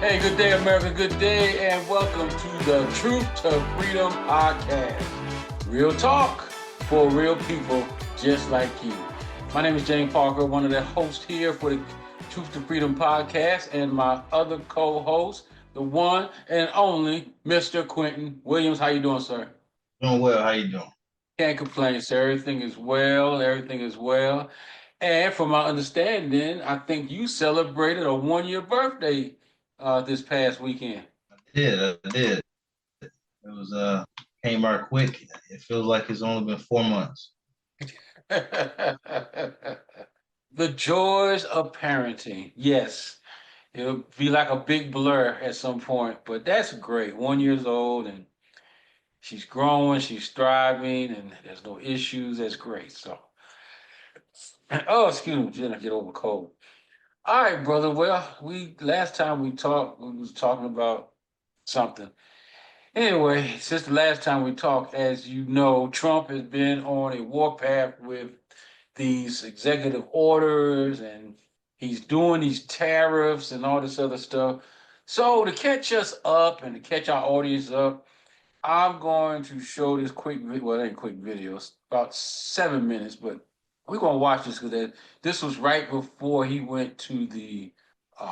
Hey, good day, America. Good day, and welcome to the Truth to Freedom podcast. Real talk for real people just like you. My name is James Parker, one of the hosts here for the Truth to Freedom podcast, and my other co-host, the one and only Mr. Quentin Williams. How you doing, sir? Doing well. How you doing? Can't complain, sir. Everything is well. Everything is well. And from my understanding, I think you celebrated a one-year birthday this past weekend. I did. It was came by quick. It feels like it's only been 4 months. The joys of parenting. Yes, it'll be like a big blur at some point, but that's great. 1 year old and she's growing, she's thriving, and there's no issues. That's great. So, oh, excuse me, didn't I get over cold? All right, brother. Well, last time we talked, we was talking about something. Anyway, since the last time we talked, as you know, Trump has been on a warpath with these executive orders and he's doing these tariffs and all this other stuff. So to catch us up and to catch our audience up, I'm going to show this quick video. Well, it ain't quick video. It's about 7 minutes, but we're going to watch this because this was right before he went to the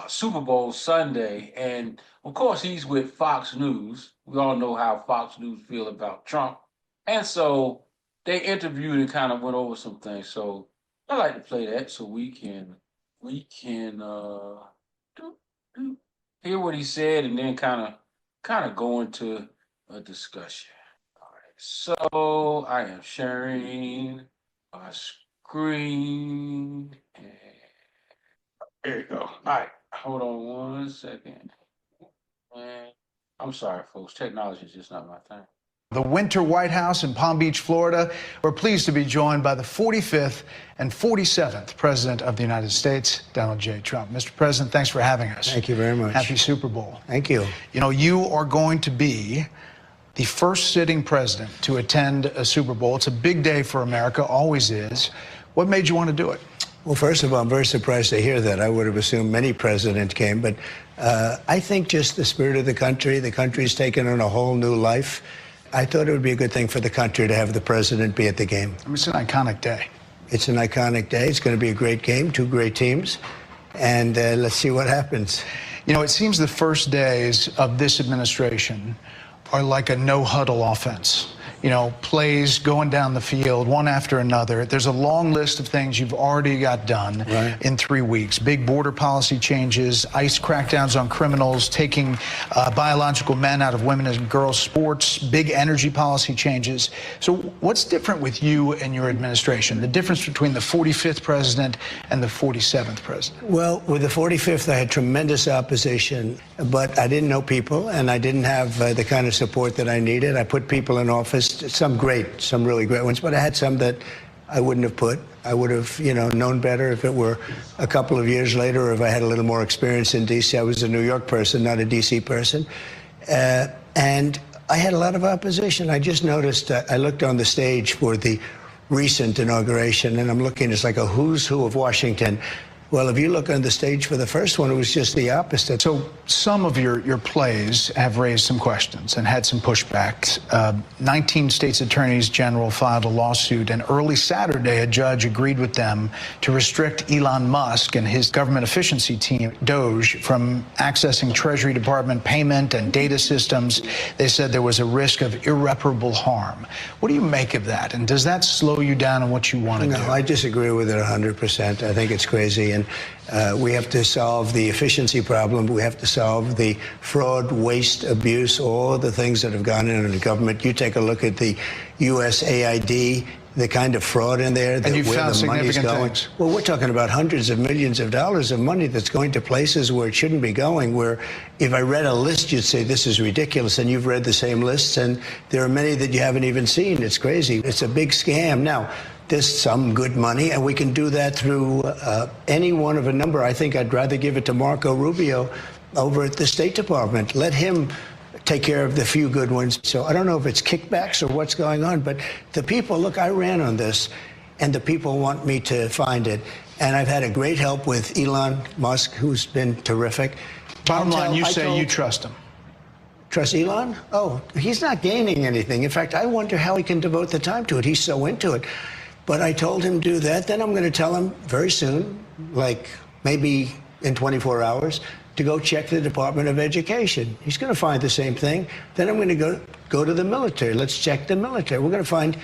Super Bowl Sunday. And of course, he's with Fox News. We all know how Fox News feel about Trump. And so they interviewed and kind of went over some things. So I like to play that so we can hear what he said and then kind of go into a discussion. All right. So I am sharing my screen. And there you go. All right. Hold on 1 second. And I'm sorry, folks. Technology is just not my thing. The Winter White House in Palm Beach, Florida. We're pleased to be joined by the 45th and 47th President of the United States, Donald J. Trump. Mr. President, thanks for having us. Thank you very much. Happy Super Bowl. Thank you. You know, you are going to be the first sitting president to attend a Super Bowl. It's a big day for America, always is. What made you want to do it? Well, first of all, I'm very surprised to hear that. I would have assumed many presidents came, but I think just the spirit of the country's taken on a whole new life. I thought it would be a good thing for the country to have the president be at the game. I mean, it's an iconic day. It's an iconic day. It's going to be a great game, two great teams, and let's see what happens. You know, it seems the first days of this administration are like a no-huddle offense. You know, plays going down the field, one after another. There's a long list of things you've already got done in 3 weeks. Big border policy changes, ICE crackdowns on criminals, taking biological men out of women and girls sports, big energy policy changes. So what's different with you and your administration? The difference between the 45th president and the 47th president? Well, with the 45th, I had tremendous opposition, but I didn't know people, and I didn't have the kind of support that I needed. I put people in office, some really great ones, but I had some that I wouldn't have put. I would have, known better if it were a couple of years later, or if I had a little more experience in D.C. I was a New York person, not a D.C. person. And I had a lot of opposition. I just noticed, I looked on the stage for the recent inauguration, and I'm looking, it's like a who's who of Washington. Well, if you look on the stage for the first one, it was just the opposite. So some of your plays have raised some questions and had some pushbacks. 19 states' attorneys general filed a lawsuit, and early Saturday, a judge agreed with them to restrict Elon Musk and his government efficiency team, Doge, from accessing Treasury Department payment and data systems. They said there was a risk of irreparable harm. What do you make of that? And does that slow you down on what you want to do? No, I disagree with it 100%. I think it's crazy. And we have to solve the efficiency problem. We have to solve the fraud, waste, abuse, all the things that have gone in the government. You take a look at the USAID, the kind of fraud in there, and you where found the money's significant going. things. Well, we're talking about hundreds of millions of dollars of money that's going to places where it shouldn't be going, where if I read a list, you'd say this is ridiculous, and you've read the same lists, and there are many that you haven't even seen. It's crazy. It's a big scam. Now, there's some good money, and we can do that through any one of a number. I think I'd rather give it to Marco Rubio over at the State Department. Let him take care of the few good ones. So I don't know if it's kickbacks or what's going on, but the people, look, I ran on this, and the people want me to find it. And I've had a great help with Elon Musk, who's been terrific. Bottom line, you I say told- you trust him. Trust Elon? Oh, he's not gaining anything. In fact, I wonder how he can devote the time to it. He's so into it. But I told him do that. Then I'm going to tell him very soon, like maybe in 24 hours, to go check the Department of Education. He's going to find the same thing. Then I'm going to go to the military. Let's check the military. We're going to find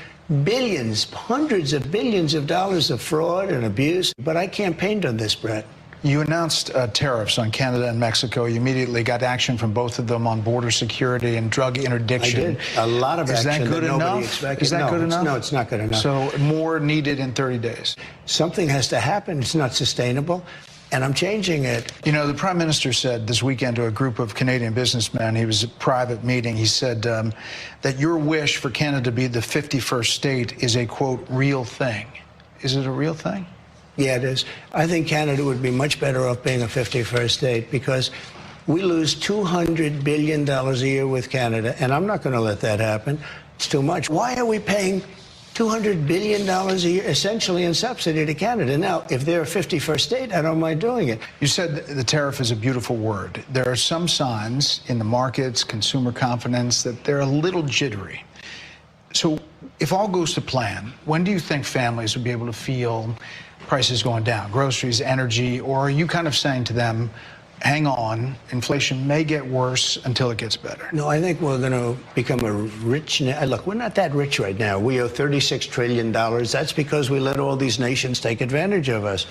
billions, hundreds of billions of dollars of fraud and abuse. But I campaigned on this, Brett. You announced tariffs on Canada and Mexico. You immediately got action from both of them on border security and drug interdiction. I did. A lot of action. Is that good enough? Expected. Is that good enough? No, it's not good enough. So more needed in 30 days. Something has to happen. It's not sustainable. And I'm changing it. You know, the Prime Minister said this weekend to a group of Canadian businessmen, he was at a private meeting, he said that your wish for Canada to be the 51st state is a, quote, real thing. Is it a real thing? Yeah, it is. I think Canada would be much better off being a 51st state because we lose $200 billion a year with Canada, and I'm not going to let that happen. It's too much. Why are we paying $200 billion a year essentially in subsidy to Canada? Now, if they're a 51st state, I don't mind doing it. You said the tariff is a beautiful word. There are some signs in the markets, consumer confidence, that they're a little jittery. So if all goes to plan, when do you think families will be able to feel prices going down, groceries, energy, or are you kind of saying to them, hang on, inflation may get worse until it gets better? No, I think we're going to become a rich. Look, we're not that rich right now. We owe $36 trillion. That's because we let all these nations take advantage of us.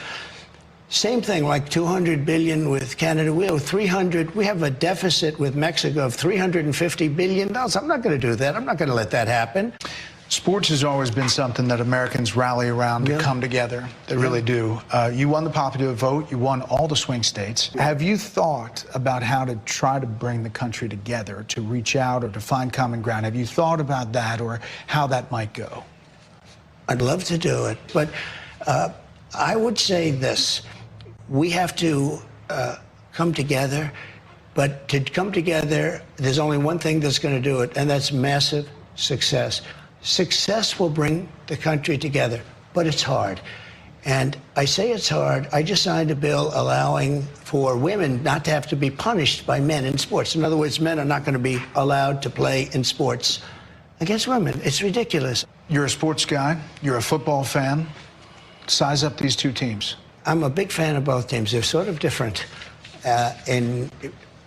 Same thing, like $200 billion with Canada. We owe 300. We have a deficit with Mexico of $350 billion. I'm not going to do that. I'm not going to let that happen. Sports has always been something that Americans rally around to come together. They really do. You won the popular vote. You won all the swing states. Have you thought about how to try to bring the country together, to reach out or to find common ground? Have you thought about that or how that might go? I'd love to do it. But I would say this. We have to come together. But to come together, there's only one thing that's going to do it, and that's massive success. Success will bring the country together, but it's hard. And I say it's hard. I just signed a bill allowing for women not to have to be punished by men in sports. In other words, men are not going to be allowed to play in sports against women. It's ridiculous. You're a sports guy. You're a football fan. Size up these two teams. I'm a big fan of both teams. They're sort of different. In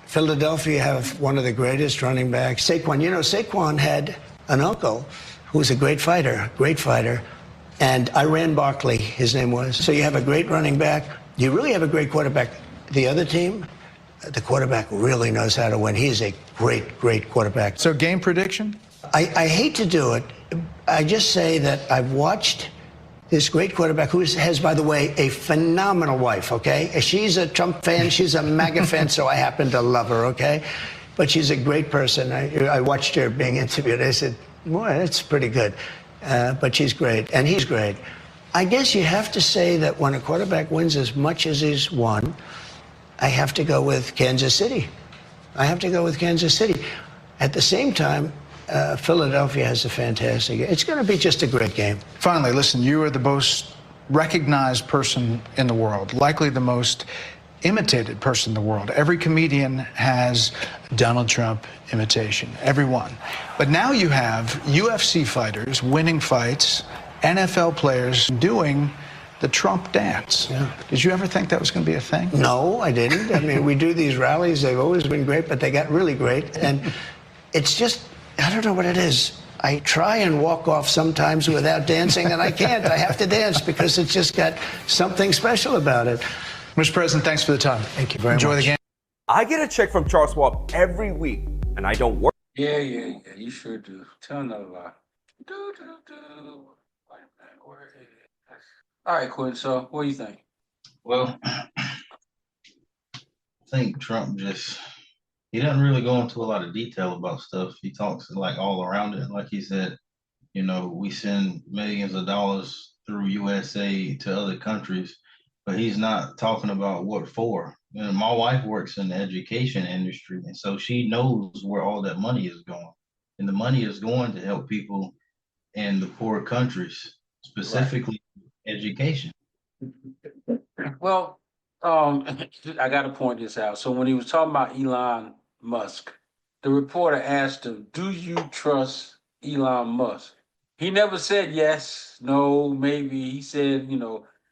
Philadelphia, you have one of the greatest running backs, Saquon. You know, Saquon had an uncle who was a great fighter, and Iran Barkley, his name was. So you have a great running back. You really have a great quarterback. The other team, the quarterback really knows how to win. He's a great, great quarterback. So game prediction? I hate to do it. I just say that I've watched this great quarterback who has, by the way, a phenomenal wife, okay? She's a Trump fan. She's a MAGA fan, so I happen to love her, okay? But she's a great person. I watched her being interviewed. I said, boy, that's pretty good. But she's great, and he's great. I guess you have to say that when a quarterback wins as much as he's won, I have to go with Kansas City. I have to go with Kansas City. At the same time, Philadelphia has a fantastic game. It's going to be just a great game. Finally, listen, you are the most recognized person in the world, likely the most imitated person in the world. Every comedian has Donald Trump imitation, everyone. But now you have UFC fighters winning fights, NFL players doing the Trump dance. Yeah. Did you ever think that was going to be a thing? No, I didn't. I mean, we do these rallies. They've always been great, but they got really great. And it's just, I don't know what it is. I try and walk off sometimes without dancing, and I can't. I have to dance because it's just got something special about it. Mr. President, thanks for the time. Thank you very Enjoy much. the game. I get a check from Charles Schwab every week, and I don't work. Yeah, you sure do. Tell another lie. Do, do, do. Wait a minute, where is it? All right, Quinn, so what do you think? Well, I think Trump he doesn't really go into a lot of detail about stuff. He talks like all around it. Like he said, you know, we send millions of dollars through USA to other countries, but he's not talking about what for. You know, my wife works in the education industry, and so she knows where all that money is going. And the money is going to help people in the poor countries, specifically education. Well, I got to point this out. So when he was talking about Elon Musk, the reporter asked him, "Do you trust Elon Musk?" He never said yes, no, maybe. He said,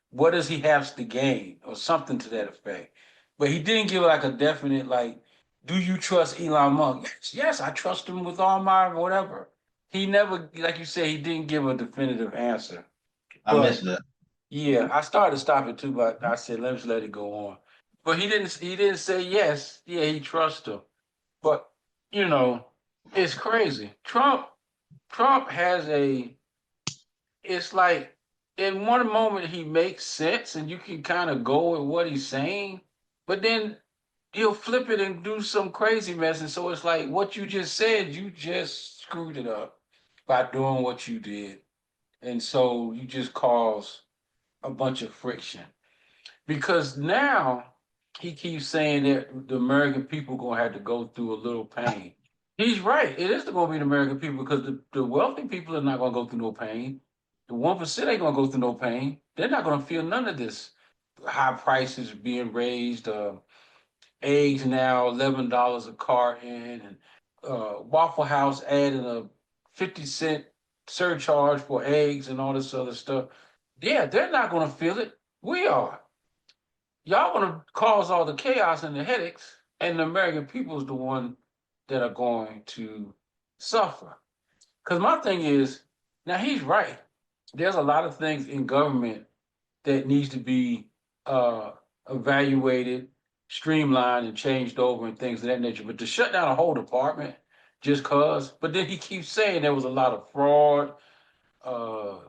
what does he have to gain or something to that effect. But he didn't give like a definite, like, do you trust Elon Musk? Yes, yes, I trust him with all my whatever. He never, like you said, he didn't give a definitive answer. I But missed that. yeah, I started to stop it too, but I said, let's let it go on. But he didn't say yes. Yeah, he trusts him. But, you know, it's crazy. Trump has it's like in one moment he makes sense and you can kind of go with what he's saying, but then he'll flip it and do some crazy mess. And so it's like what you just said, you just screwed it up by doing what you did. And so you just cause a bunch of friction. Because now he keeps saying that the American people gonna have to go through a little pain. He's right. It is gonna be the American people because the wealthy people are not gonna go through no pain. The 1% ain't gonna go through no pain. They're not gonna feel none of this. High prices being raised, eggs now $11 a carton, and Waffle House adding a 50 cent surcharge for eggs and all this other stuff. Yeah, they're not gonna feel it. We are. Y'all gonna cause all the chaos and the headaches, and the American people is the one that are going to suffer. Because my thing is, now he's right. There's a lot of things in government that needs to be uh, evaluated, streamlined, and changed over, and things of that nature. But to shut down a whole department just cause, but then he keeps saying there was a lot of fraud,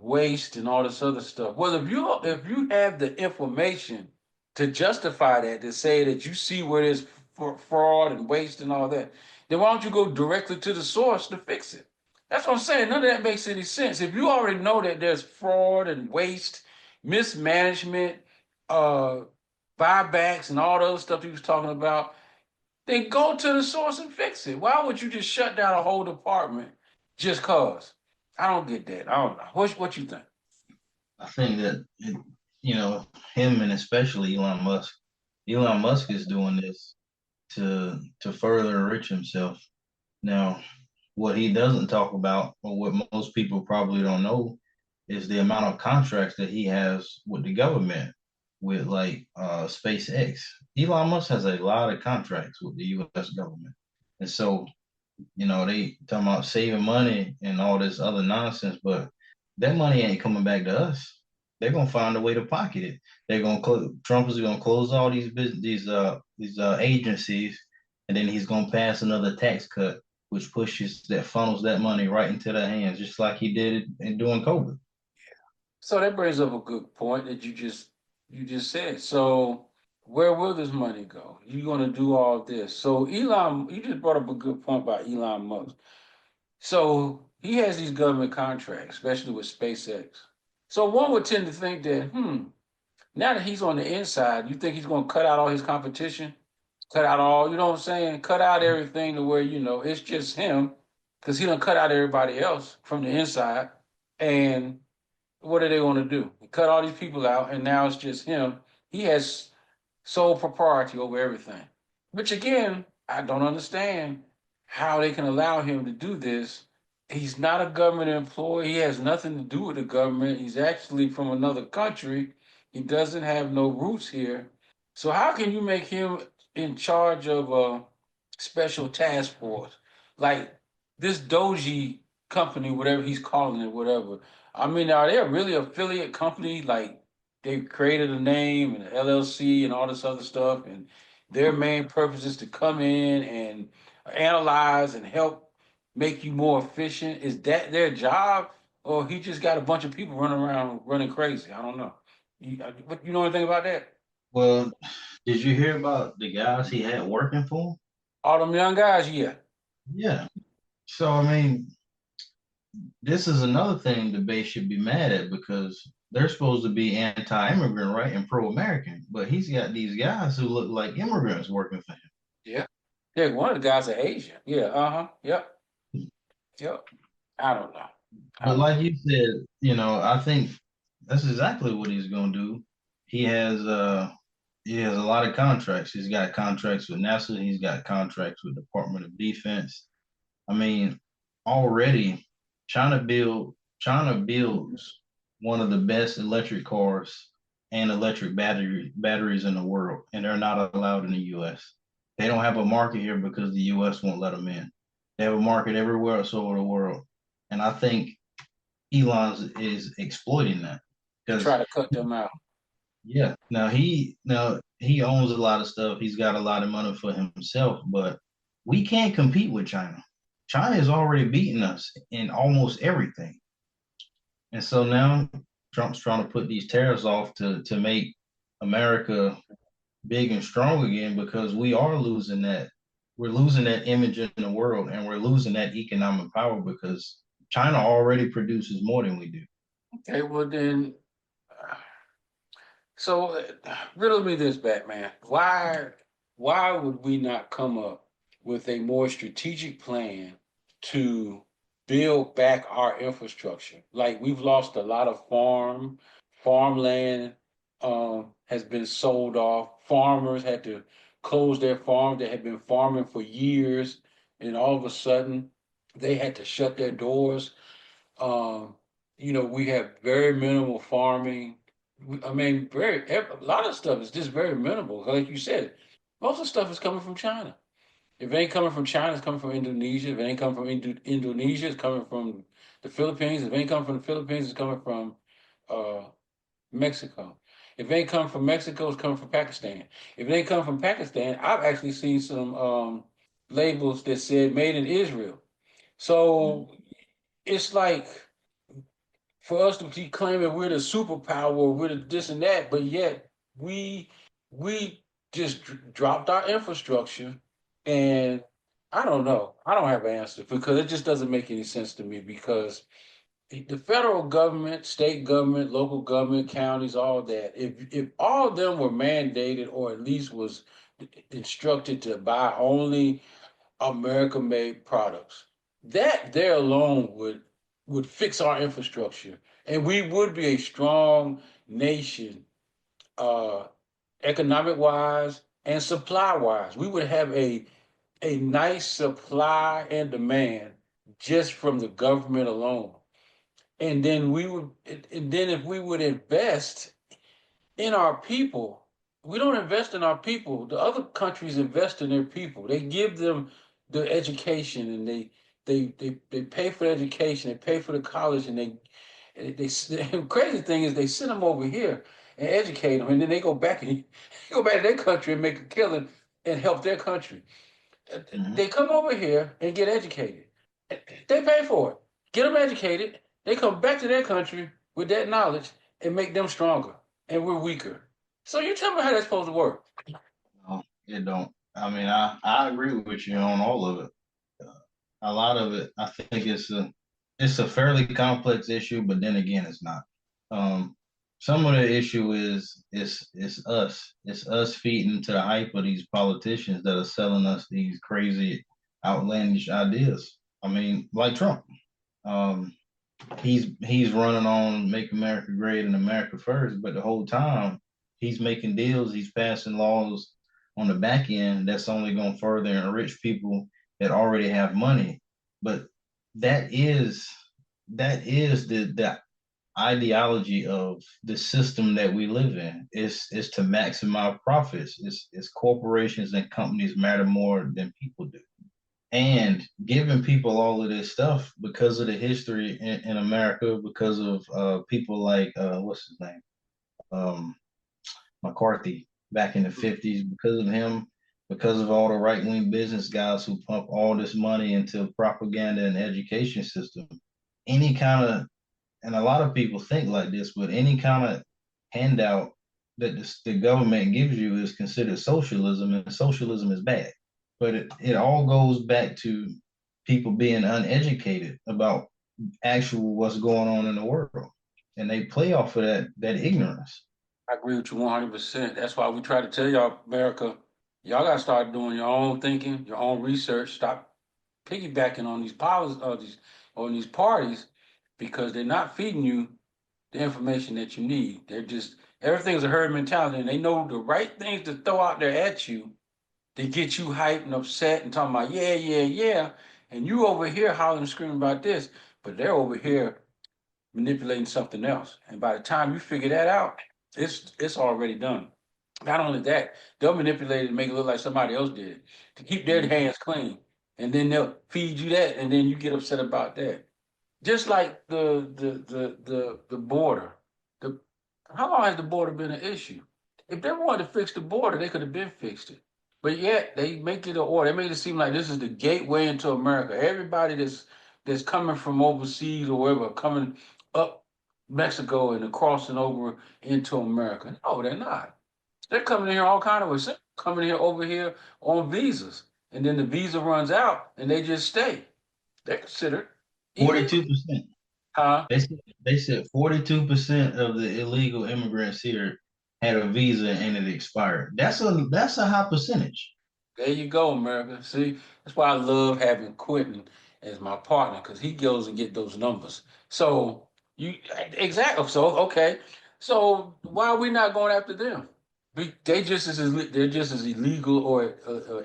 waste and all this other stuff. Well, if you have the information to justify that, to say that you see where there's fraud and waste and all that, then why don't you go directly to the source to fix it? That's what I'm saying. None of that makes any sense. If you already know that there's fraud and waste, mismanagement, uh, buybacks, and all the other stuff he was talking about, then go to the source and fix it. Why would you just shut down a whole department just cause? I don't get that. I don't know. What you think? I think that him and especially Elon Musk. Elon Musk is doing this to further enrich himself. Now, what he doesn't talk about, or what most people probably don't know, is the amount of contracts that he has with the government, with like SpaceX. Elon Musk has a lot of contracts with the U.S. government, and so they talking about saving money and all this other nonsense, but that money ain't coming back to us. They're gonna find a way to pocket it. They're gonna close. Trump is gonna close all these agencies, and then he's gonna pass another tax cut, which funnels that money right into their hands, just like he did it in during COVID. So that brings up a good point that you just said. So where will this money go? You're gonna do all this. So Elon, you just brought up a good point about Elon Musk. So he has these government contracts, especially with SpaceX. So one would tend to think that, now that he's on the inside, you think he's gonna cut out all his competition? Cut out all, you know what I'm saying? Cut out everything to where, it's just him, because he done cut out everybody else from the inside. And what are they going to do? Cut all these people out, and now it's just him. He has sole propriety over everything. Which again, I don't understand how they can allow him to do this. He's not a government employee. He has nothing to do with the government. He's actually from another country. He doesn't have no roots here. So how can you make him in charge of a special task force? Like this Doji company, whatever he's calling it, whatever. I mean, are they a really affiliate company? Like they created a name and an LLC and all this other stuff, and their main purpose is to come in and analyze and help make you more efficient. Is that their job, or he just got a bunch of people running around running crazy? I don't know. You know anything about that? Well, did you hear about the guys he had working for him? All them young guys, yeah. Yeah. So I mean, this is another thing the base should be mad at because they're supposed to be anti-immigrant, right, and pro-American, but he's got these guys who look like immigrants working for him. Yeah. Yeah, one of the guys are Asian. Yeah, uh-huh. Yep. Yep. I don't know. I But don't know. like you said, I think that's exactly what he's gonna do. He has he has a lot of contracts. He's got contracts with NASA. He's got contracts with Department of Defense. I mean, already China builds one of the best electric cars and electric batteries in the world, and they're not allowed in the U.S. They don't have a market here because the U.S. won't let them in. They have a market everywhere else over the world, and I think Elon is exploiting that to try because to cut them out. yeah, now he owns a lot of stuff. He's got a lot of money for himself, but we can't compete with China. China has already beaten us in almost everything. And so now Trump's trying to put these tariffs off to make America big and strong again because we are losing that. We're losing that image in the world and we're losing that economic power because China already produces more than we do. Okay, well then, so riddle me this, Batman. Why would we not come up with a more strategic plan to build back our infrastructure? Like we've lost a lot of farmland has been sold off. Farmers had to close their farms that had been farming for years, and all of a sudden they had to shut their doors. Um, we have very minimal farming. I mean, a lot of stuff is just very minimal. Like you said, most of the stuff is coming from China. If it ain't coming from China, it's coming from Indonesia. If it ain't coming from Indonesia, it's coming from the Philippines. If it ain't coming from the Philippines, it's coming from uh, Mexico. If it ain't coming from Mexico, it's coming from Pakistan. If it ain't coming from Pakistan, I've actually seen some labels that said "Made in Israel." So it's like for us to keep claiming we're the superpower, we're the this and that, but yet we we just dropped our infrastructure, and I don't know. I don't have an answer because it just doesn't make any sense to me because the federal government, state government, local government, counties, all that, if all of them were mandated or at least was instructed to buy only American made products. That there alone would fix our infrastructure, and we would be a strong nation, uh, economic wise and supply wise. We would have a nice supply and demand just from the government alone, and then if we would invest in our people. We don't invest in our people. The other countries invest in their people. They give them the education and they pay for the education, they pay for the college, and they the crazy thing is they send them over here and educate them, and then they go back and go back to their country and make a killing and help their country. Mhm. They come over here and get educated. They pay for it. Get them educated. They come back to their country with that knowledge and make them stronger, and we're weaker. So you tell me how that's supposed to work. No, it don't. I mean, I agree with you on all of it. A lot of it, I think it's a fairly complex issue, but then again, it's not. Um, some of the issue is us. It's us feeding to the hype of these politicians that are selling us these crazy, outlandish ideas. I mean, like Trump. Um, he's running on make America great and America first, but the whole time he's making deals, he's passing laws on the back end that's only going to further enrich people that already have money. But that is the ideology of the system that we live in. Is to maximize profits. It's corporations and companies matter more than people do and giving people all of this stuff because of the history in America, because of people like what's his name, um, McCarthy back in the '50s, because of him, because of all the right wing business guys who pump all this money into propaganda and education system. Any kind of, and a lot of people think like this, but any kind of handout that the government gives you is considered socialism, and socialism is bad. But it all goes back to people being uneducated about actual what's going on in the world. And they play off of that ignorance. I agree with you 100%. That's why we try to tell y'all, America, y'all got to start doing your own thinking, your own research. Stop piggybacking on these powers, on these parties, because they're not feeding you the information that you need. They're just Everything's a herd mentality, and they know the right things to throw out there at you to get you hyped and upset and talking about yeah, yeah, yeah, and you over here hollering and screaming about this, but they're over here manipulating something else. And by the time you figure that out, it's already done. Not only that, they'll manipulate it and make it look like somebody else did it to keep their Mhm. hands clean, and then they'll feed you that, and then you get upset about that. Just like the border. The How long has the border been an issue? If they wanted to fix the border, they could have been fixed it. But yet they make it an order. They make it seem like this is the gateway into America. Everybody that's coming from overseas or wherever, coming up Mexico and crossing over into America. No, they're not. They're coming in here all kind of ways. Coming here over here on visas, and then the visa runs out, and they just stay. They're considered illegal. 42%. Huh? They said 42% of the illegal immigrants here had a visa and it expired. That's a high percentage. There you go, America. See, that's why I love having Quentin as my partner because he goes and get those numbers. So you exactly. So okay. So why are we not going after them? They're just as illegal or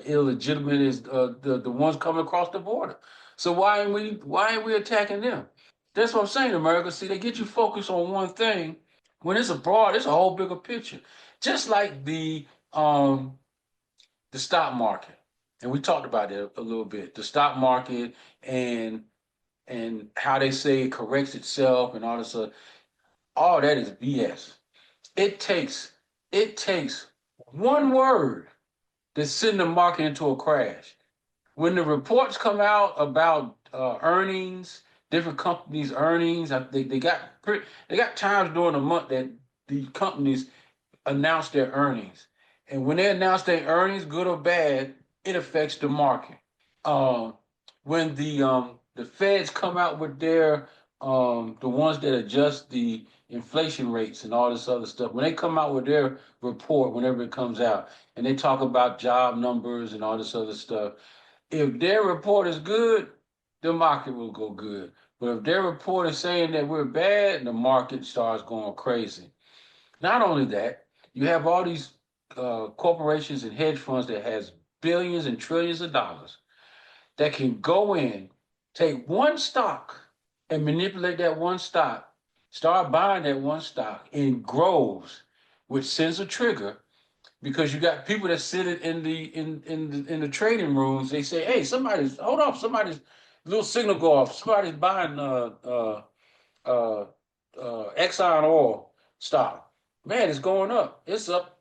illegitimate as the ones coming across the border. So why ain't we attacking them? That's what I'm saying, America. See, they get you focused on one thing when it's abroad. It's a whole bigger picture. Just like the stock market, and we talked about it a little bit. The stock market and how they say it corrects itself and all this. All that is BS. It takes it takes one word to send the market into a crash. When the reports come out about earnings, different companies' earnings, they got times during the month that the companies announce their earnings. And when they announce their earnings, good or bad, it affects the market. Um, when the Feds come out with their the ones that adjust the inflation rates and all this other stuff, when they come out with their report, whenever it comes out, and they talk about job numbers and all this other stuff, if their report is good, the market will go good. But if their report is saying that we're bad, the market starts going crazy. Not only that, you have all these corporations and hedge funds that has billions and trillions of dollars that can go in, take one stock and manipulate that one stock, start buying that one stock in groves, which sends a trigger because you got people that sit in the trading rooms. They say, "Hey, somebody's hold off, somebody's little signal go off. Somebody's buying uh, Exxon oil stock. Man, it's going up. It's up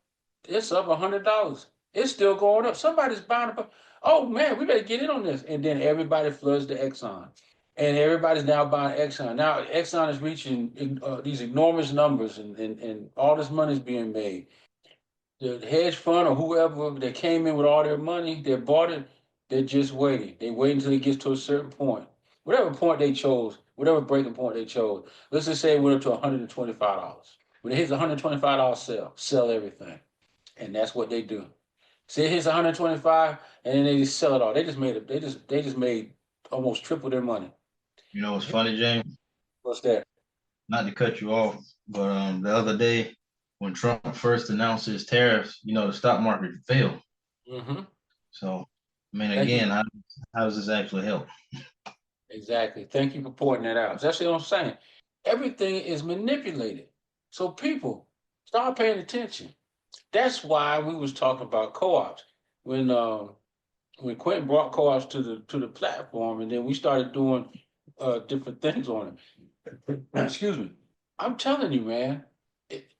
$100. It's still going up. Somebody's buying it. Oh man, we better get in on this. And then everybody floods to Exxon. And everybody's now buying Exxon. Now Exxon is reaching these enormous numbers and all this money is being made. The hedge fund or whoever that came in with all their money, they bought it, they're just waiting. They wait until it gets to a certain point. Whatever point they chose, whatever breaking point they chose. Let's just say it went up to $125. When it hits $125 sell everything. And that's what they do. Say it hits 125 and then they just sell it all. They just made almost triple their money. You know what's funny, James? What's that? Not to cut you off, but the other day when Trump first announced his tariffs, the stock market fell. Mm-hmm. So, I mean, Thank you. again, how does this actually help? Exactly. Thank you for pointing that out. That's what I'm saying. Everything is manipulated. So people start paying attention. That's why we was talking about co-ops when Quentin brought co-ops to the platform, and then we started doing different things on it. Excuse me. I'm telling you, man, it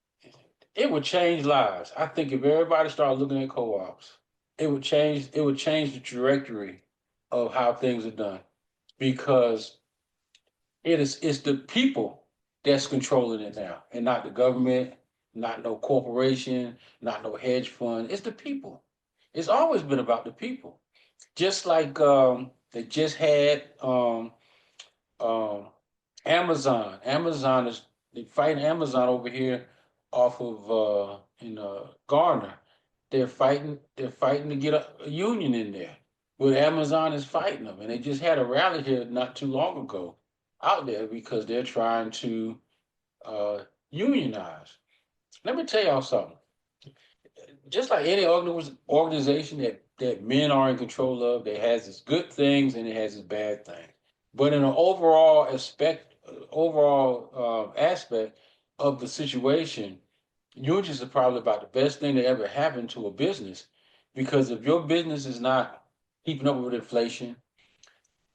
it would change lives. I think if everybody started looking at co-ops, it would change the trajectory of how things are done because it's the people that's controlling it now, and not the government, not no corporation, not no hedge fund. It's the people. It's always been about the people. Just like they just had um, Amazon. Amazon is they fighting Amazon over here off of in Gardner. They're fighting to get a union in there. But Amazon is fighting them, and they just had a rally here not too long ago out there because they're trying to uh, unionize. Let me tell y'all something. Just like any organization that men are in control of, that has its good things and it has its bad things. But in an overall aspect of the situation, unions are probably about the best thing that ever happened to a business, because if your business is not keeping up with inflation,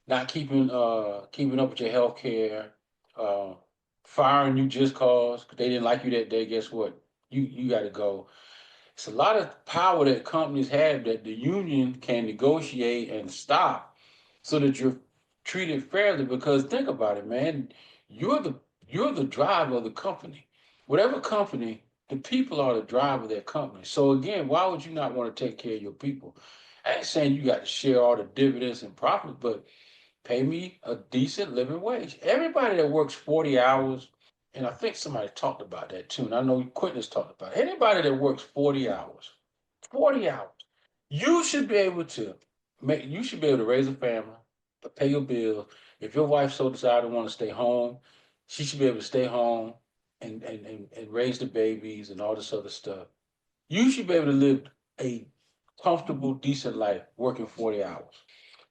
not keeping up with your health care, uh, firing you just cause they didn't like you that day, guess what? You got to go. It's a lot of power that companies have that the union can negotiate and stop so that you're treated fairly. Because think about it, man, you're the you're the driver of the company. Whatever company, the people are the driver of that company. So again, why would you not want to take care of your people? I ain't saying you got to share all the dividends and profits, but pay me a decent living wage. Everybody that works 40 hours, and I think somebody talked about that too, and I know Quentin has talked about it. Anybody that works 40 hours, you should be able to you should be able to raise a family, to pay your bills. If your wife so decide to want to stay home, she should be able to stay home and raise the babies and all this other stuff. You should be able to live a comfortable, decent life working 40 hours.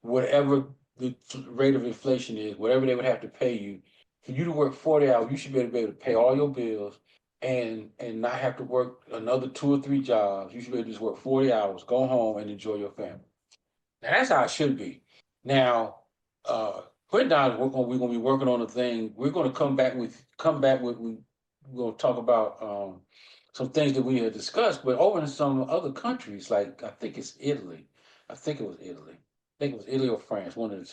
Whatever the rate of inflation is, whatever they would have to pay you, for you to work 40 hours, you should be able to pay all your bills and not have to work another 2 or 3 jobs. You should be able to just work 40 hours, go home and enjoy your family. Now that's how it should be. Now, Quentin and I, we're gonna be working on a thing. We're gonna come back with we're gonna talk about some things that we had discussed, but over in some other countries, like I think it's Italy. I think it was Italy. I think it was Italy or France. One of the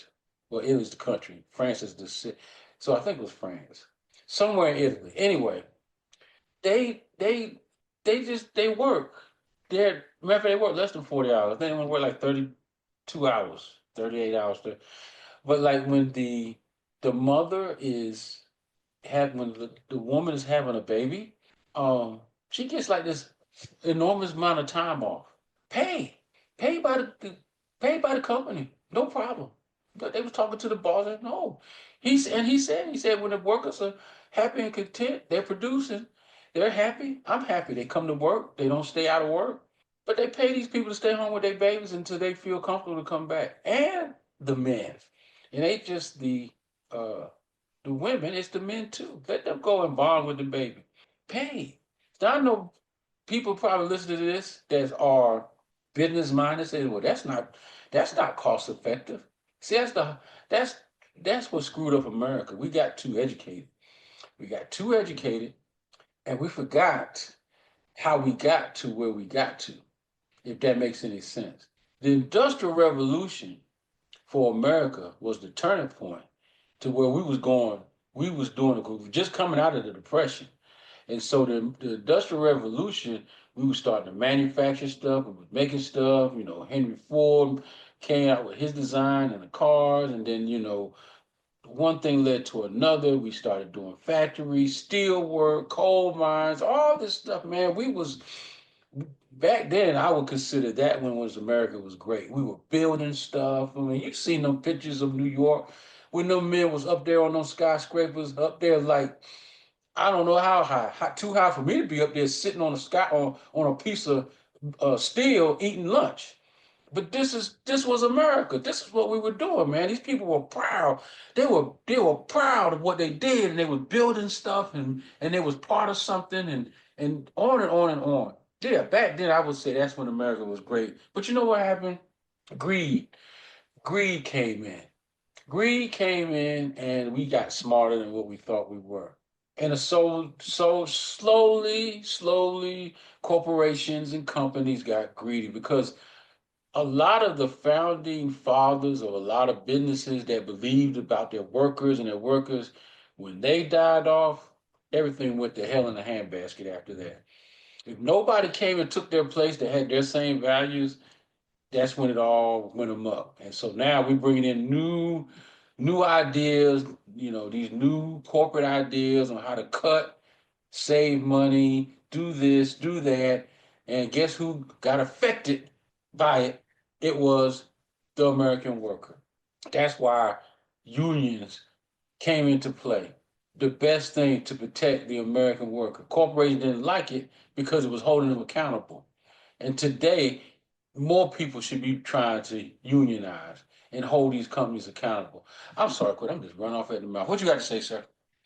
well, Italy's the country. France is the city. So I think it was France. Somewhere in Italy. Anyway, they they they work. Matter of fact, they work less than 40 hours. They only work like 32 hours, 38 hours. But like when the mother is when the woman is having a baby, she gets like this enormous amount of time off. Pay. Paid by paid by the company. No problem. But they was talking to the boss and no. He said when the workers are happy and content, they're producing, they're happy. I'm happy. They come to work, they don't stay out of work. But they pay these people to stay home with their babies until they feel comfortable to come back. And the men. It ain't just uh the women, it's the men too. Let them go and bond with the baby. Pay. So I know people probably listening to this that are business minded say, well, that's not cost effective. See, that's that's what screwed up America. We got too educated. We got too educated and we forgot how we got to where we got to, if that makes any sense. The Industrial Revolution for America was the turning point to where we was going, we was doing it, 'cause we were just coming out of the Depression. And so the Industrial Revolution, we were starting to manufacture stuff, we were making stuff, Henry Ford came out with his design and the cars, and then, one thing led to another. We started doing factories, steel work, coal mines, all this stuff, man. We was back then, I would consider that when was America was great. We were building stuff. I mean, you've seen them pictures of New York when them men was up there on those skyscrapers, up there like I don't know how high, too high for me to be up there sitting on a sky on a piece of steel eating lunch. But this was America. This is what we were doing, man. These people were proud. They were proud of what they did, and they were building stuff, and they was part of something, and on and on and on. Yeah, back then I would say that's when America was great. But you know what happened? Greed. Greed came in. Greed came in, and we got smarter than what we thought we were. And so slowly, corporations and companies got greedy because a lot of the founding fathers of a lot of businesses that believed about their workers and their workers, when they died off, everything went to hell in a handbasket after that. If nobody came and took their place that had their same values, that's when it all went amok. And so now we're bringing in new ideas, these new corporate ideas on how to cut, save money, do this, do that. And guess who got affected by it? It was the American worker. That's why unions came into play. the best thing to protect the American worker. Corporations didn't like it because it was holding them accountable. And today, more people should be trying to unionize and hold these companies accountable. I'm sorry, quit. I'm just running off at the mouth. What you got to say, sir?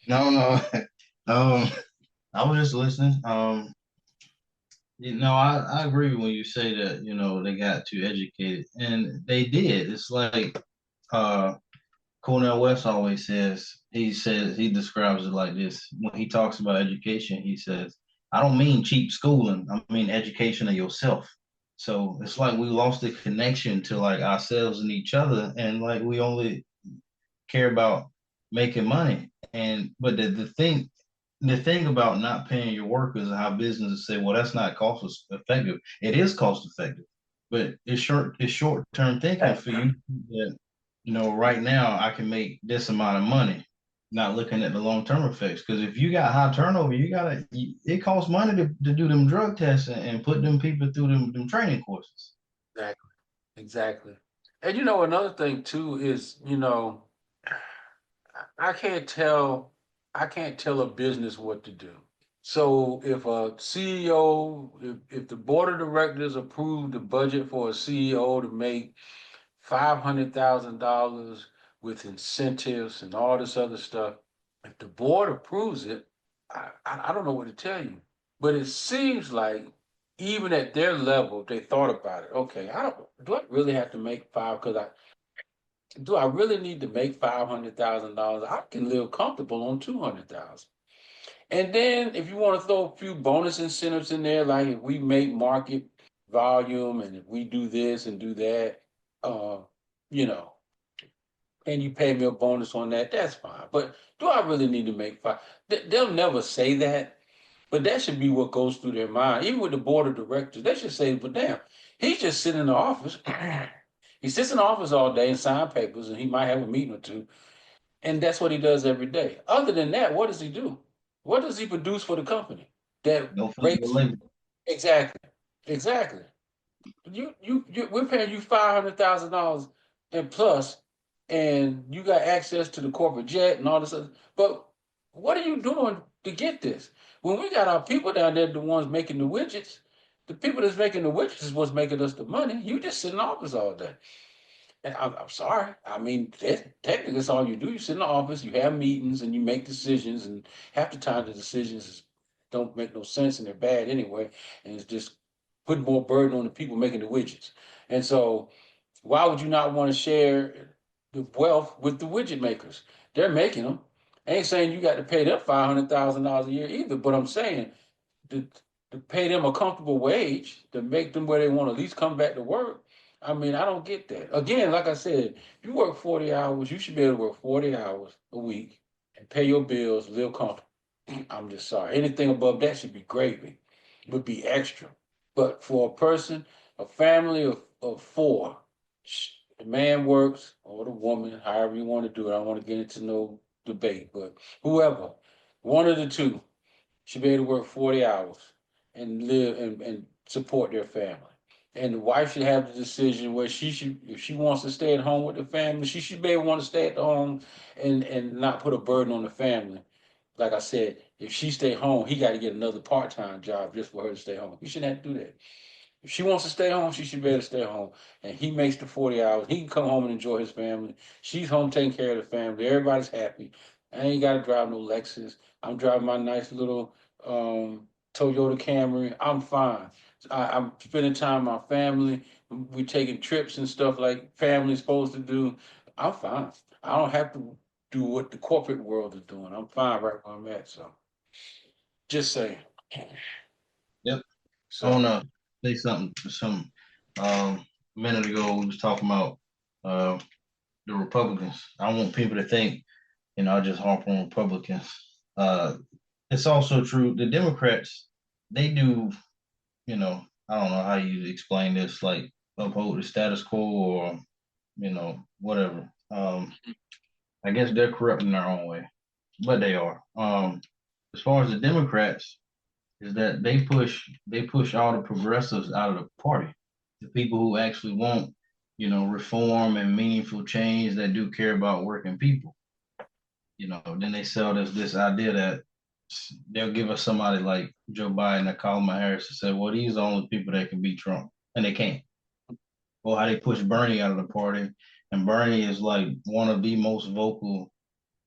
No, no. um, I was just listening. I agree when you say that, they got too educated, and they did. It's like uh Cornell West always says he describes it like this. When he talks about education, he says, I don't mean cheap schooling, I mean education of yourself. So it's like we lost the connection to like ourselves and each other, and like we only care about making money. And but the thing about not paying your workers and how businesses say, well, that's not cost effective. It is cost effective, but it's short term thinking for you that right now I can make this amount of money, not looking at the long term effects. Because if you got high turnover, it costs money to do them drug tests and put them people through them training courses. Exactly. Exactly. And another thing too is, I can't tell I can't tell a business what to do. So if a CEO, if the board of directors approved the budget for a CEO to make $500,000 with incentives and all this other stuff, if the board approves it, I don't know what to tell you. But it seems like even at their level, they thought about it. Okay, do I really have to make five? Because do I really need to make $500,000? I can live comfortable on 200,000. And then if you want to throw a few bonus incentives in there, like if we make market volume and if we do this and do that, uh, you know, and you pay me a bonus on that, that's fine. But do I really need to make five? They'll never say that, but that should be what goes through their mind. Even with the board of directors, they should say, but damn, he's just sitting in the office. He sits in the office all day and sign papers, and he might have a meeting or two, and that's what he does every day. Other than that, what does he do? What does he produce for the company that No physical rates? labor. Exactly, exactly. We're paying you $500,000 and plus, and you got access to the corporate jet and all this other. But what are you doing to get this? When we got our people down there, the ones making the widgets, the people that's making the widgets is what's making us the money. You just sit in the office all day. And I'm sorry. I mean, technically, that's all you do. You sit in the office, you have meetings, and you make decisions. And half the time, the decisions don't make no sense and they're bad anyway. And it's just putting more burden on the people making the widgets. And so, why would you not want to share the wealth with the widget makers? They're making them. I ain't saying you got to pay them $500,000 a year either, but I'm saying to, to pay them a comfortable wage to make them where they want to at least come back to work. I mean, I don't get that. Again, like I said, if you work 40 hours, you should be able to work 40 hours a week and pay your bills, live comfortable. I'm just sorry. Anything above that should be gravy, would be extra. But for a person, a family of four, the man works or the woman, however you want to do it. I don't want to get into no debate, but whoever, one of the two, should be able to work 40 hours and live and support their family. And the wife should have the decision where if she wants to stay at home with the family, she should be able to want to stay at home and not put a burden on the family. Like I said, if she stay home, he got to get another part-time job just for her to stay home. He shouldn't have to do that. If she wants to stay home, she should be able to stay home. And he makes the 40 hours. He can come home and enjoy his family. She's home taking care of the family. Everybody's happy. I ain't got to drive no Lexus. I'm driving my nice little Toyota Camry. I'm fine. I'm spending time with my family. We're taking trips and stuff like family's supposed to do. I'm fine. I don't have to do what the corporate world is doing. I'm fine right where I'm at. So just saying. Yep. I So wanna say something to some a minute ago we was talking about uh the Republicans. I want people to think, I just harp on Republicans. Uh it's also true the Democrats, they do, I don't know how you explain this, like uphold the status quo or, whatever. I guess they're corrupt in their own way, but they are. As far as the Democrats, is that they push all the progressives out of the party. The people who actually want, reform and meaningful change that do care about working people. Then they sell this idea that they'll give us somebody like Joe Biden or Kamala Harris and say, well, these are the only people that can beat Trump, and they can't. Or how they push Bernie out of the party, and Bernie is like one of the most vocal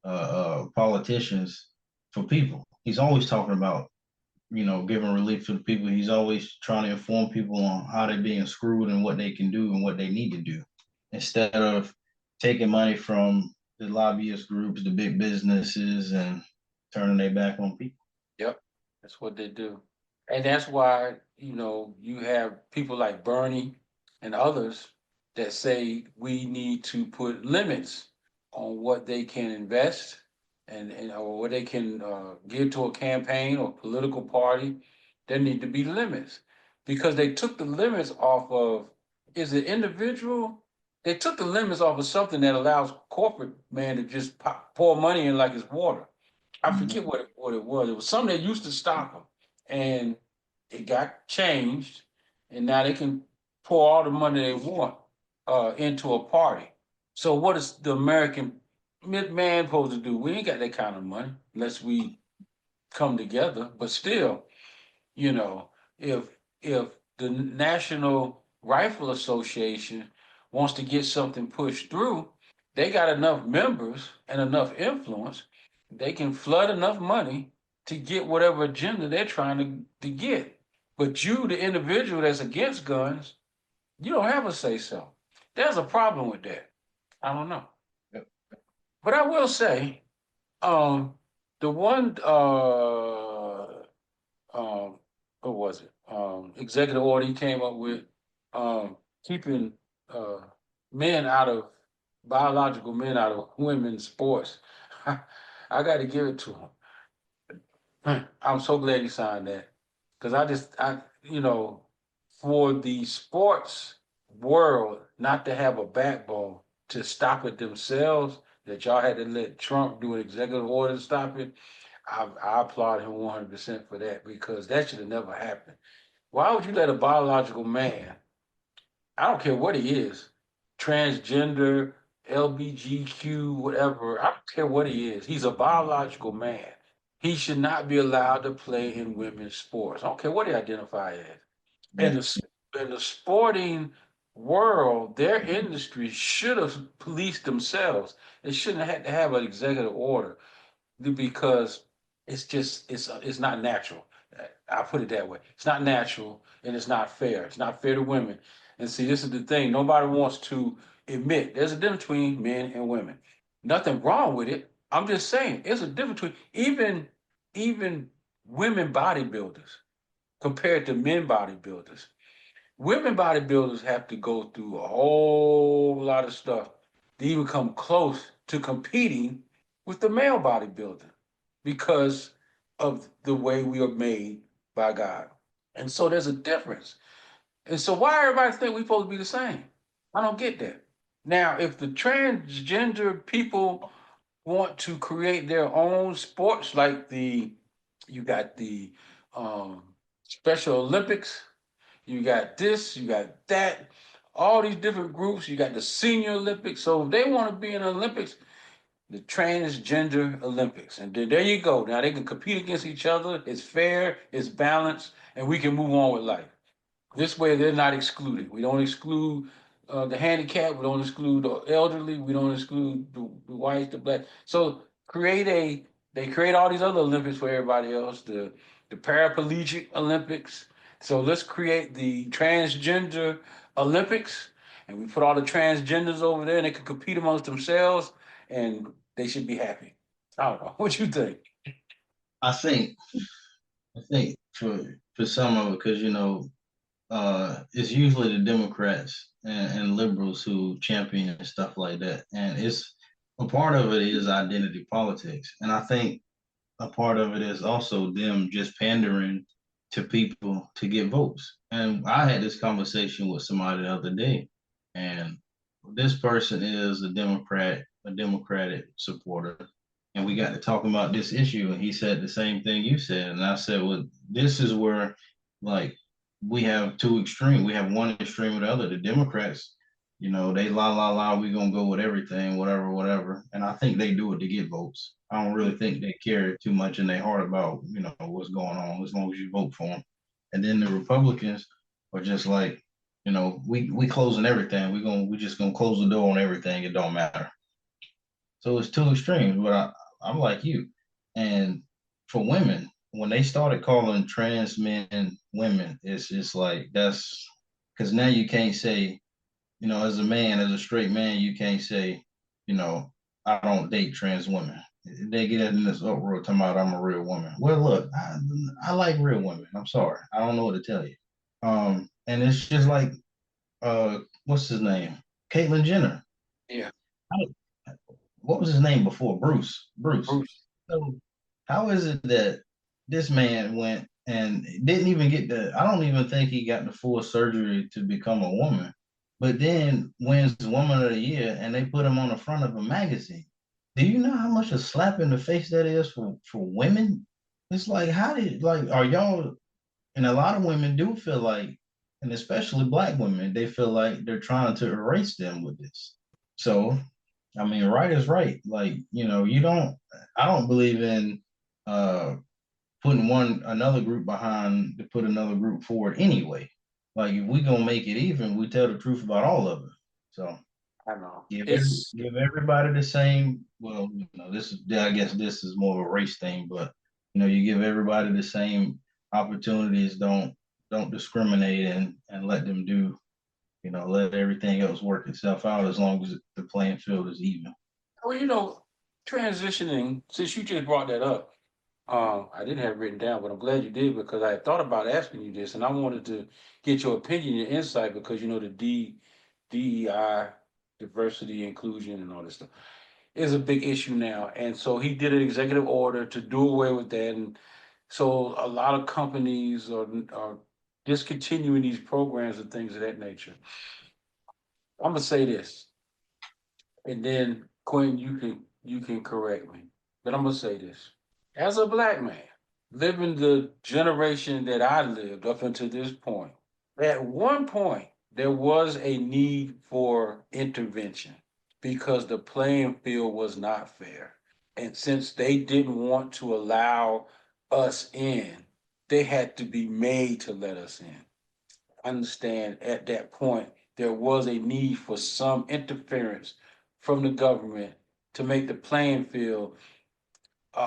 politicians for people. He's always talking about giving relief to the people. He's always trying to inform people on how they're being screwed and what they can do and what they need to do, instead of taking money from the lobbyist groups, the big businesses, and turning their back on people. Yep, that's what they do. And that's why, you have people like Bernie and others that say we need to put limits on what they can invest and or what they can give to a campaign or political party. There need to be limits because they took the limits off of, is it individual? They took the limits off of something that allows corporate man to just pour money in like it's water. I Mhm. forget what it was. It was something that used to stop them, and it got changed, and now they can pour all the money they want into a party. So what is the American man supposed to do? We ain't got that kind of money unless we come together. But still, you know, if if the National Rifle Association wants to get something pushed through, they got enough members and enough influence, they can flood enough money to get whatever agenda they're trying to get. But you, the individual that's against guns, you don't have a say so. There's a problem with that. I don't know. Yep. But I will say, the one what was it? Executive order he came up with, keeping uh, men out of biological men out of women's sports. I got to give it to him. I'm so glad he signed that because for the sports world not to have a backbone to stop it themselves, that y'all had to let Trump do an executive order to stop it. I applaud him 100% for that because that should have never happened. Why would you let a biological man, I don't care what he is, transgender, LBGQ, whatever, I don't care what he is, he's a biological man. He should not be allowed to play in women's sports. I don't care what he identifies as. Yeah. In the sporting world, their industry should have policed themselves. They shouldn't have had to have an executive order because it's not natural. I put it that way. It's not natural and it's not fair. It's not fair to women. And see, this is the thing. Nobody wants to admit there's a difference between men and women. Nothing wrong with it. I'm just saying there's a difference between even women bodybuilders compared to men bodybuilders. Women bodybuilders have to go through a whole lot of stuff to even come close to competing with the male bodybuilder because of the way we are made by God. And so there's a difference. And so why everybody think we're supposed to be the same? I don't get that. Now, if the transgender people want to create their own sports, like you got the um, Special Olympics, you got this, you got that, all these different groups. You got the Senior Olympics. So if they want to be in the Olympics, the transgender Olympics, and then there you go. Now they can compete against each other. It's fair, it's balanced, and we can move on with life. This way, they're not excluded. We don't exclude the handicapped. We don't exclude the elderly. We don't exclude the whites, the black. So they create all these other Olympics for everybody else. The paraplegic Olympics. So let's create the transgender Olympics, and we put all the transgenders over there, and they can compete amongst themselves, and they should be happy. I don't know. What you think? I think I think for some of it, because it's usually the Democrats and liberals who champion and stuff like that, and it's a part of it is identity politics, and I think a part of it is also them just pandering to people to get votes. And I had this conversation with somebody the other day, and this person is a Democratic supporter, and we got to talking about this issue, and he said the same thing you said, and I said, well, this is where like we have two extreme. We have one extreme or the other. The Democrats They la, we gonna go with everything, whatever, whatever. And I think they do it to get votes. I don't really think they care too much in their heart about, what's going on as long as you vote for them. And then the Republicans are just like, we closing everything. We just gonna close the door on everything. It don't matter. So it's two extremes, but I'm like you. And for women, when they started calling trans men women, it's just like that's because now you can't say, as a man, as a straight man, you can't say, I don't date trans women. They get in this uproar talking about I'm a real woman. Well, look, I like real women. I'm sorry. I don't know what to tell you. And it's just like, what's his name? Caitlyn Jenner. Yeah, What was his name before? Bruce. Bruce. Bruce. So how is it that this man went and didn't even get I don't even think he got the full surgery to become a woman, but then wins Woman of the Year and they put him on the front of a magazine. Do you know how much a slap in the face that is for women? It's like, are y'all, and a lot of women do feel like, and especially black women, they feel like they're trying to erase them with this. So I mean, right is right. Like, I don't believe in uh putting another group behind to put another group forward anyway. Like if we gonna make it even, we tell the truth about all of it. So I know. give everybody the same. Well, this is, I guess this is more of a race thing, but you give everybody the same opportunities. Don't discriminate and let them do. Let everything else work itself out as long as the playing field is even. Well, transitioning, since you just brought that up, I didn't have it written down, but I'm glad you did because I had thought about asking you this, and I wanted to get your opinion, your insight, because the DEI, diversity, inclusion, and all this stuff is a big issue now. And so he did an executive order to do away with that, and so a lot of companies are discontinuing these programs and things of that nature. I'm gonna say this, and then Quinn, you can correct me, but I'm gonna say this: as a black man living the generation that I lived up until this point, at one point there was a need for intervention because the playing field was not fair, and since they didn't want to allow us in, they had to be made to let us in. Understand at that point there was a need for some interference from the government to make the playing field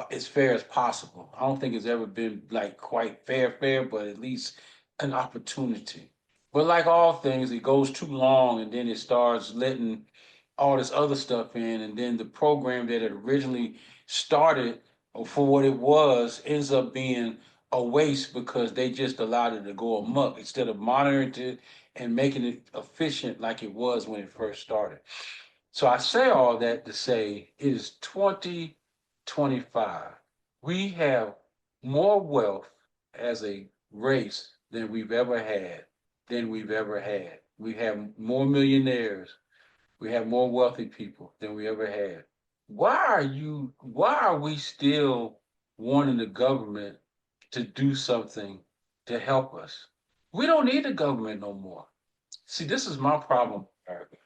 as fair as possible. I don't think it's ever been like quite fair, but at least an opportunity. But like all things, it goes too long and then it starts letting all this other stuff in, and then the program that it originally started for what it was ends up being a waste because they just allowed it to go amok instead of monitoring it and making it efficient like it was when it first started. So I say all that to say it is 2025. We have more wealth as a race than we've ever had. We have more millionaires. We have more wealthy people than we ever had. Why are we still wanting the government to do something to help us? We don't need the government no more. See, this is my problem, America.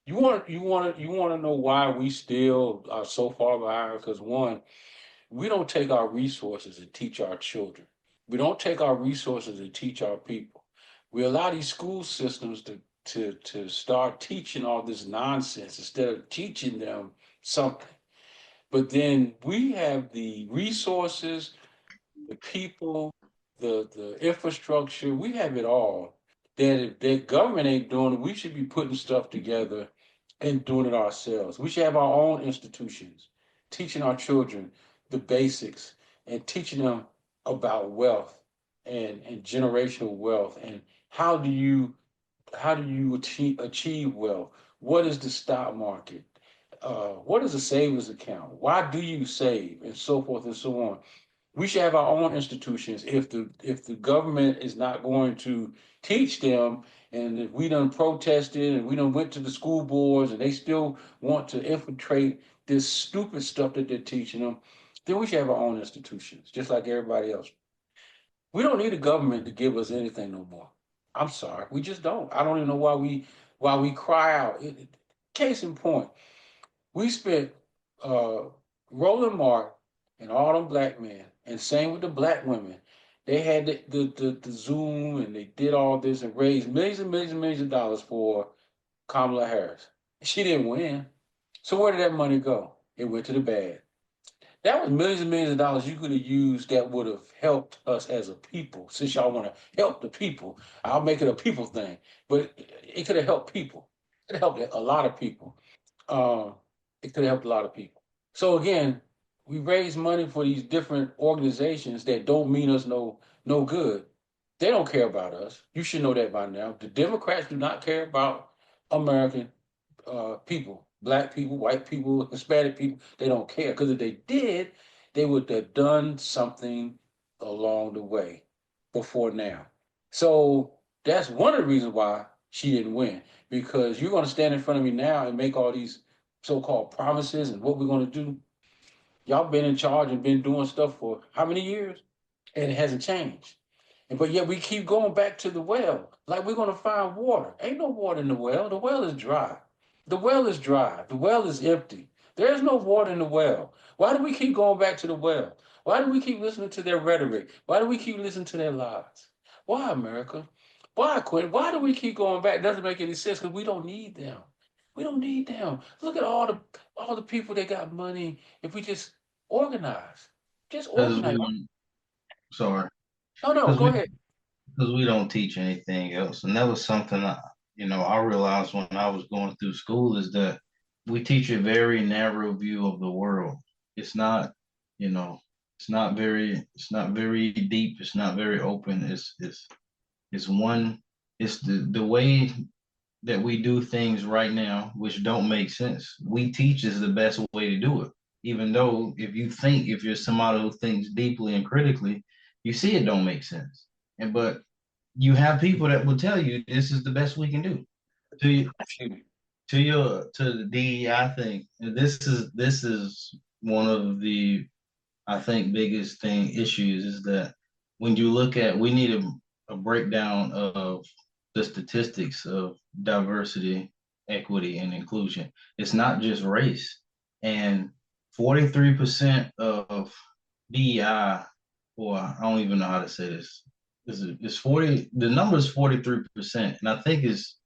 You want to know why we still are so far behind? Because one, we don't take our resources and teach our children. We don't take our resources and teach our people. We allow these school systems to start teaching all this nonsense instead of teaching them something. But then we have the resources, the people, the infrastructure, we have it all. That if the government ain't doing it, we should be putting stuff together and doing it ourselves. We should have our own institutions, teaching our children the basics and teaching them about wealth and generational wealth and how do you achieve wealth? What is the stock market? What is a savings account? Why do you save? And so forth and so on. We should have our own institutions. If the government is not going to teach them, and if we done protested and we done went to the school boards and they still want to infiltrate this stupid stuff that they're teaching them, then we should have our own institutions, just like everybody else. We don't need the government to give us anything no more. I'm sorry, we just don't. I don't even know why we while we cry out. Case in point, we spent uh, Roland Martin and all them black men, and same with the black women. They had the Zoom and they did all this and raised millions and millions and millions of dollars for Kamala Harris. She didn't win. So where did that money go? It went to the bad. That was millions and millions of dollars you could have used that would have helped us as a people. Since y'all want to help the people, I'll make it a people thing. But it could have helped people. It helped a lot of people. Uh, it could have helped a lot of people. So again, we raise money for these different organizations that don't mean us no good. They don't care about us. You should know that by now. The Democrats do not care about American people, black people, white people, Hispanic people. They don't care because if they did, they would have done something along the way before now. So that's one of the reasons why she didn't win because you're going to stand in front of me now and make all these so-called promises and what we're going to do. Y'all been in charge and been doing stuff for how many years? And it hasn't changed. And but yet we keep going back to the well, like we're gonna find water. Ain't no water in the well. The well is dry. The well is dry. The well is empty. There's no water in the well. Why do we keep going back to the well? Why do we keep listening to their rhetoric? Why do we keep listening to their lies? Why, America? Why, Quinn? Why do we keep going back? It doesn't make any sense because we don't need them. We don't need them. Look at all the people that got money. If we just organize, just Because organize. sorry, No, no, because go we ahead. because we don't teach anything else, and that was something I realized when I was going through school is that we teach a very narrow view of the world. It's not, you know, it's not very deep. It's not very open. It's one. It's the way that we do things right now, which don't make sense. We teach is the best way to do it. Even though if you're somebody who thinks deeply and critically, you see it don't make sense. But you have people that will tell you this is the best we can do. To you, to the DEI, I think this is one of the I think biggest thing issues is that when you look at we need a breakdown of the statistics of diversity, equity, and inclusion. It's not just race. And 43% of DEI, or I don't even know how to say this. Is 40 the number is 43%. And I think it's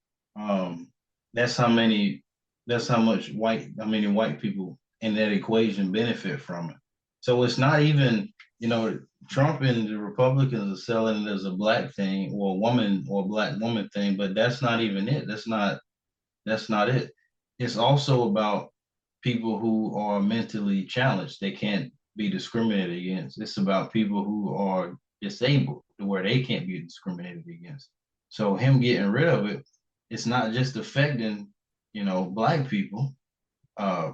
that's how many that's how many white people in that equation benefit from it. So it's not even, Trump and the Republicans are selling it as a black thing or a woman or a black woman thing, but that's not even it. That's not it. It's also about people who are mentally challenged. They can't be discriminated against. It's about people who are disabled to where they can't be discriminated against. So him getting rid of it, it's not just affecting, black people. Uh,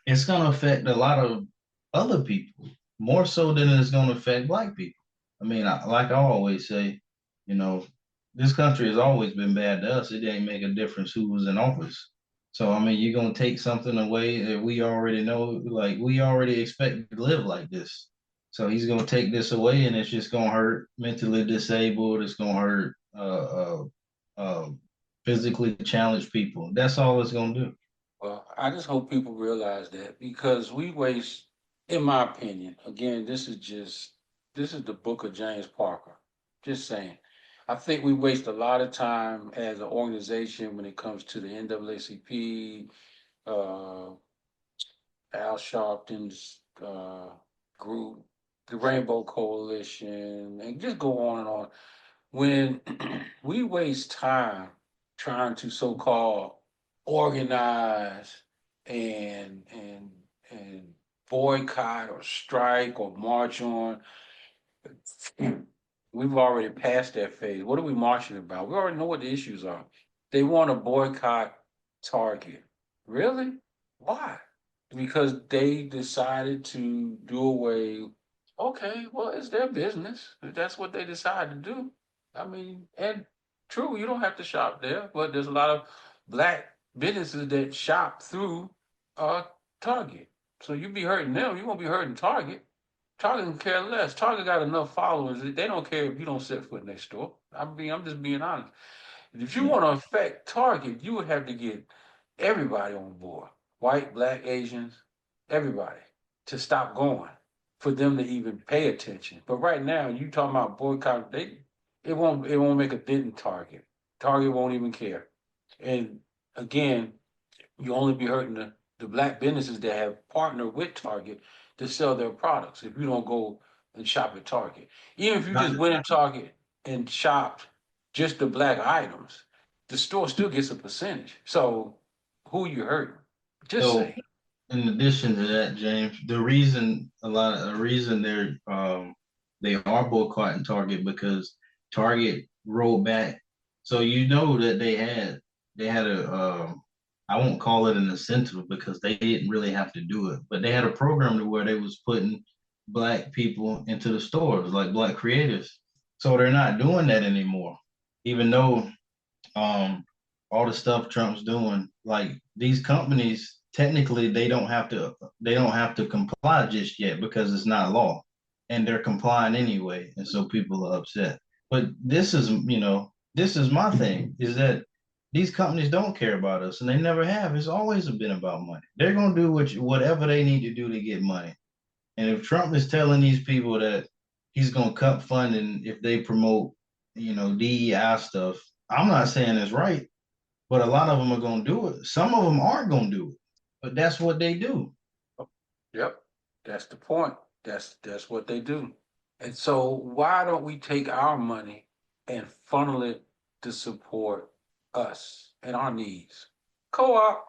it's going to affect a lot of other people more so than it's going to affect black people. I mean, like I always say, you know, this country has always been bad to us. It didn't make a difference who was in office. So, I mean, you're going to take something away that we already know, like we already expect to live like this. So he's going to take this away and it's just going to hurt mentally disabled. It's going to hurt uh, physically challenged people. That's all it's going to do. Well, I just hope people realize that because we waste, in my opinion, again, this is the book of James Parker. Just saying. I think we waste a lot of time as an organization when it comes to the NAACP, uh, Al Sharpton's group, the Rainbow Coalition, and just go on and on. When we waste time trying to so-called organize and and boycott or strike or march on, we've already passed that phase. What are we marching about? We already know what the issues are. They want to boycott Target. Really? Why? Because they decided to do away. Okay, well, it's their business. If that's what they decide to do. I mean, and true, you don't have to shop there, but there's a lot of black businesses that shop through uh Target. So you be hurting them, you won't be hurting Target. Target can care less. Target got enough followers. They don't care if you don't set foot in their store. I'm just being honest. If you want to affect Target, you would have to get everybody on board, white, black, Asians, everybody, to stop going for them to even pay attention. But right now, you talking about boycott, it won't make a dent in Target. Target won't even care. And again, you only be hurting the black businesses that have partnered with Target to sell their products if you don't go and shop at Target. Even if you just went in Target and shopped just the black items, the store still gets a percentage. So who you hurting? Just So say. in addition to that, James, the reason they are boycotting Target because Target rolled back. So you know that they had a I won't call it an incentive because they didn't really have to do it, but they had a program to where they was putting black people into the stores, like black creators. So they're not doing that anymore, even though um all the stuff Trump's doing, like these companies technically they don't have to comply just yet because it's not law. And they're complying anyway. And so people are upset. But this is my thing, is that these companies don't care about us and they never have. It's always been about money. They're gonna do whatever they need to do to get money. And if Trump is telling these people that he's gonna cut funding if they promote, DEI stuff, I'm not saying it's right, but a lot of them are going to do it. Some of them aren't going to do it, but that's what they do. Yep, that's the point. That's what they do. And so why don't we take our money and funnel it to support us and our needs? Co-op,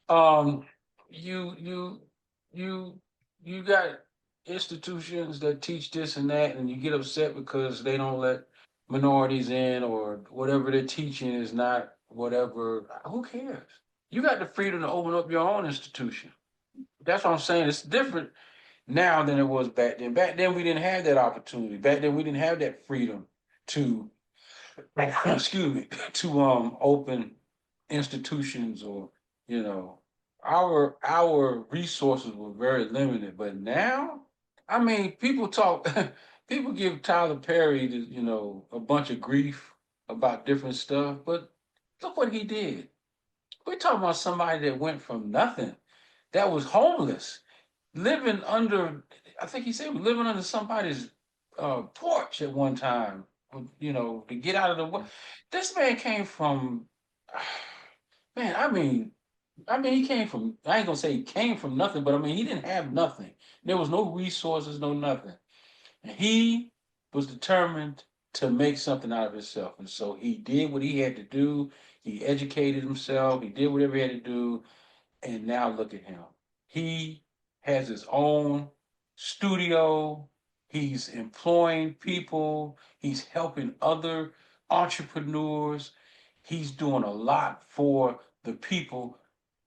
um, you you you you got institutions that teach this and that, and you get upset because they don't let minorities in or whatever they're teaching is not whatever. Who cares? You got the freedom to open up your own institution. That's what I'm saying. It's different now than it was back then. Back then we didn't have that opportunity. Back then we didn't have that freedom to excuse me to open institutions or you know our resources were very limited. But now, I mean, people talk people give Tyler Perry a bunch of grief about different stuff, but look what he did. We're talking about somebody that went from nothing, that was homeless, living under, I think he said, he was living under somebody's porch at one time, to get out of the way. This man came from, man, I mean, he came from, I ain't gonna say he came from nothing, but I mean, he didn't have nothing. There was no resources, no nothing. And he was determined to make something out of himself. And so he did what he had to do. He educated himself. He did whatever he had to do. And now look at him. He has his own studio. He's employing people. He's helping other entrepreneurs. He's doing a lot for the people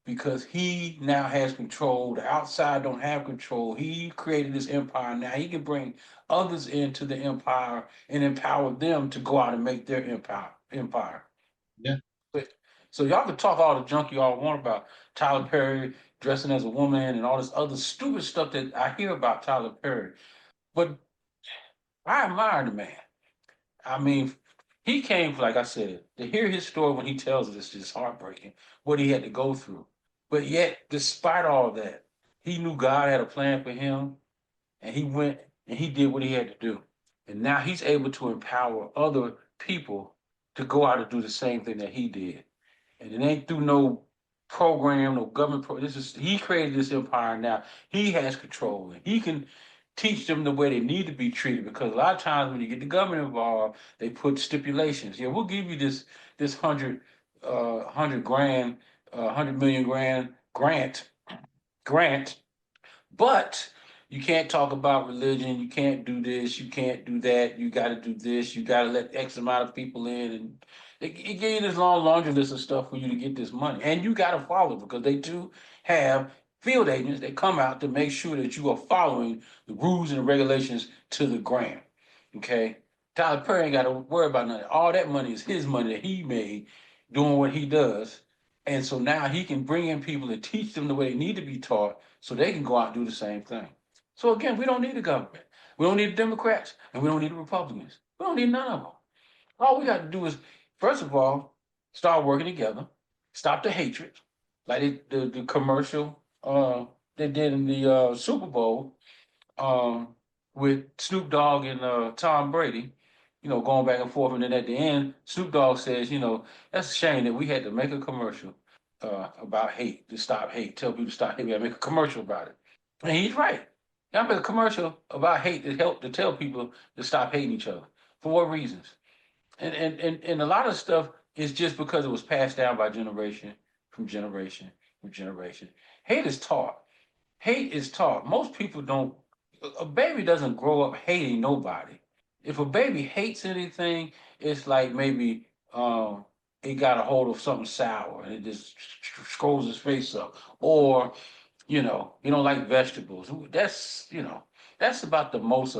because he now has control. The outside don't have control. He created this empire. Now he can bring others into the empire and empower them to go out and make their empire. Yeah. So y'all can talk all the junk y'all want about Tyler Perry dressing as a woman and all this other stupid stuff that I hear about Tyler Perry. But I admire the man. I mean, he came, like I said, to hear his story when he tells it, it's just heartbreaking what he had to go through. But yet, despite all that, he knew God had a plan for him, and he went and he did what he had to do. And now he's able to empower other people to go out and do the same thing that he did. And it ain't through no program, no government This is he created this empire now. He has control and he can teach them the way they need to be treated because a lot of times when you get the government involved, they put stipulations. Yeah, we'll give you this 100 grand, 100 million grand grant, but you can't talk about religion. You can't do this. You can't do that. You got to do this. You got to let X amount of people in. And it gave you this long laundry list of stuff for you to get this money. And you got to follow because they do have field agents that come out to make sure that you are following the rules and regulations to the gram. Okay? Tyler Perry ain't got to worry about nothing. All that money is his money that he made doing what he does. And so now he can bring in people to teach them the way they need to be taught so they can go out and do the same thing. So again, we don't need the government. We don't need the Democrats and we don't need the Republicans. We don't need none of them. All we got to do is First of all, start working together. Stop the hatred, like the commercial they did in the Super Bowl um, with Snoop Dogg and Tom Brady. Going back and forth, and then at the end, Snoop Dogg says, that's a shame that we had to make a commercial about hate to stop hate. Tell people to stop hate. We got to make a commercial about it, and he's right. Got to make a commercial about hate to help to tell people to stop hating each other. For what reasons? And a lot of stuff is just because it was passed down by generation from generation from generation. Hate is taught. Hate is taught. Most people don't. A baby doesn't grow up hating nobody. If a baby hates anything, it's like maybe it got a hold of something sour and it just scrolls his face up, or you don't like vegetables. That's about the most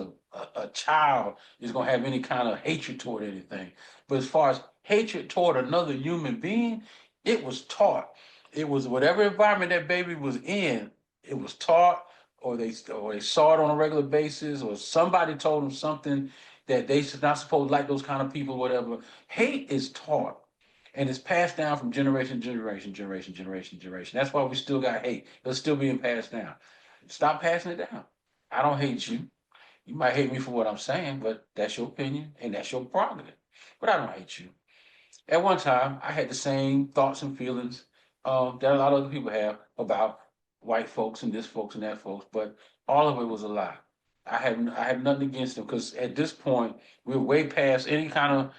a child is going to have any kind of hatred toward anything. But as far as hatred toward another human being, it was taught. It was whatever environment that baby was in, it was taught, or they saw it on a regular basis, or somebody told them something that they should not supposed to like those kind of people, whatever. Hate is taught. And it's passed down from generation to generation, generation, generation, generation. That's why we still got hate. It's still being passed down. Stop passing it down. I don't hate you. You might hate me for what I'm saying, but that's your opinion and that's your prerogative. But I don't hate you. At one time, I had the same thoughts and feelings that a lot of other people have about white folks and this folks and that folks, but all of it was a lie. I have nothing against them because at this point we're way past any kind of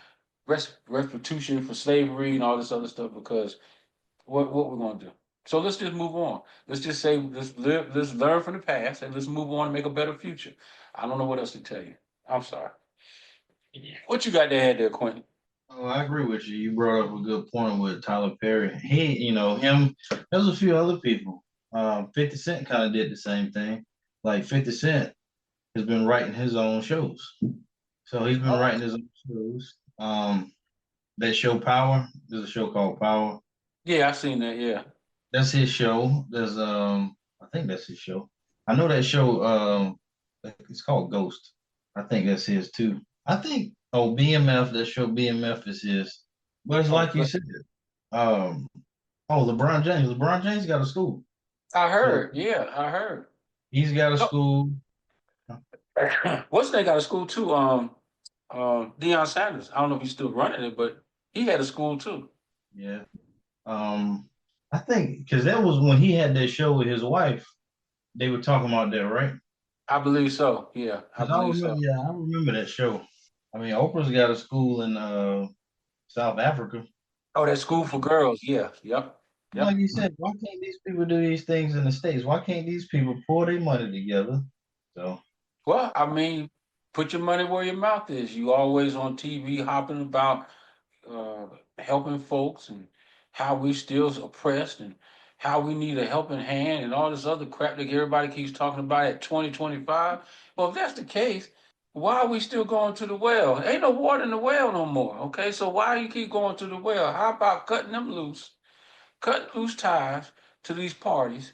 restitution for slavery and all this other stuff because what we're gonna do. So let's just move on. Let's just say let's learn from the past and let's move on and make a better future. I don't know what else to tell you. I'm sorry. What you got to add there, Quentin? Oh, I agree with you. You brought up a good point with Tyler Perry. Him. There's a few other people. 50 Cent kind of did the same thing. Like 50 Cent has been writing his own shows. So he's been Oh, writing his own shows. That show Power. There's a show called Power. yeah, I seen that. Yeah. That's his show. I think that's his show. I know that show. It's called Ghost. I think that's his too. I think BMF. That show BMF is his. But it's Oh, like you said. Um, LeBron James. LeBron James got a school. I So heard. Yeah, I heard. he's got a No, school. what's they got a school too? Deion Sanders. I don't know if he's still running it, but he had a school too. Yeah. Um, I think because that was when he had that show with his wife. They were talking about that, right? I believe so. Yeah, I 'Cause I believe remember, so. yeah, I remember that show. I mean, Oprah's got a school in South Africa. Oh, that school for girls. Yeah. Yep. Like Yep. you said, why can't these people do these things in the States? Why can't these people pour their money together? So, Well, I mean, put your money where your mouth is. You always on TV hopping about uh, helping folks and how we still oppressed and how we need a helping hand and all this other crap that everybody keeps talking about at 2025. Well, if that's the case, why are we still going to the well? Ain't no water in the well no more. Okay, so why you keep going to the well? How about cutting them loose, cutting loose ties to these parties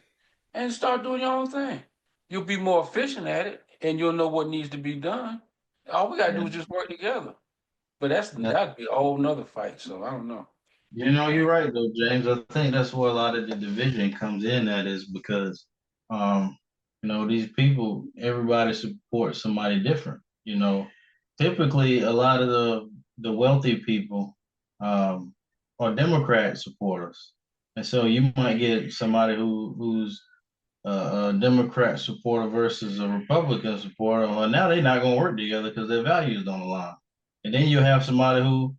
and start doing your own thing? You'll be more efficient at it and you'll know what needs to be done. All we gotta yeah, do is just work together. But yeah. that'd be a whole nother fight. So I don't know. You're right though, James. I think that's where a lot of the division comes in at is because, um, these people, everybody supports somebody different. Typically a lot of the wealthy people, are Democrat supporters, and so you might get somebody who's a Democrat supporter versus a Republican supporter. Well, now they're not going to work together because their values don't align. And then you have somebody who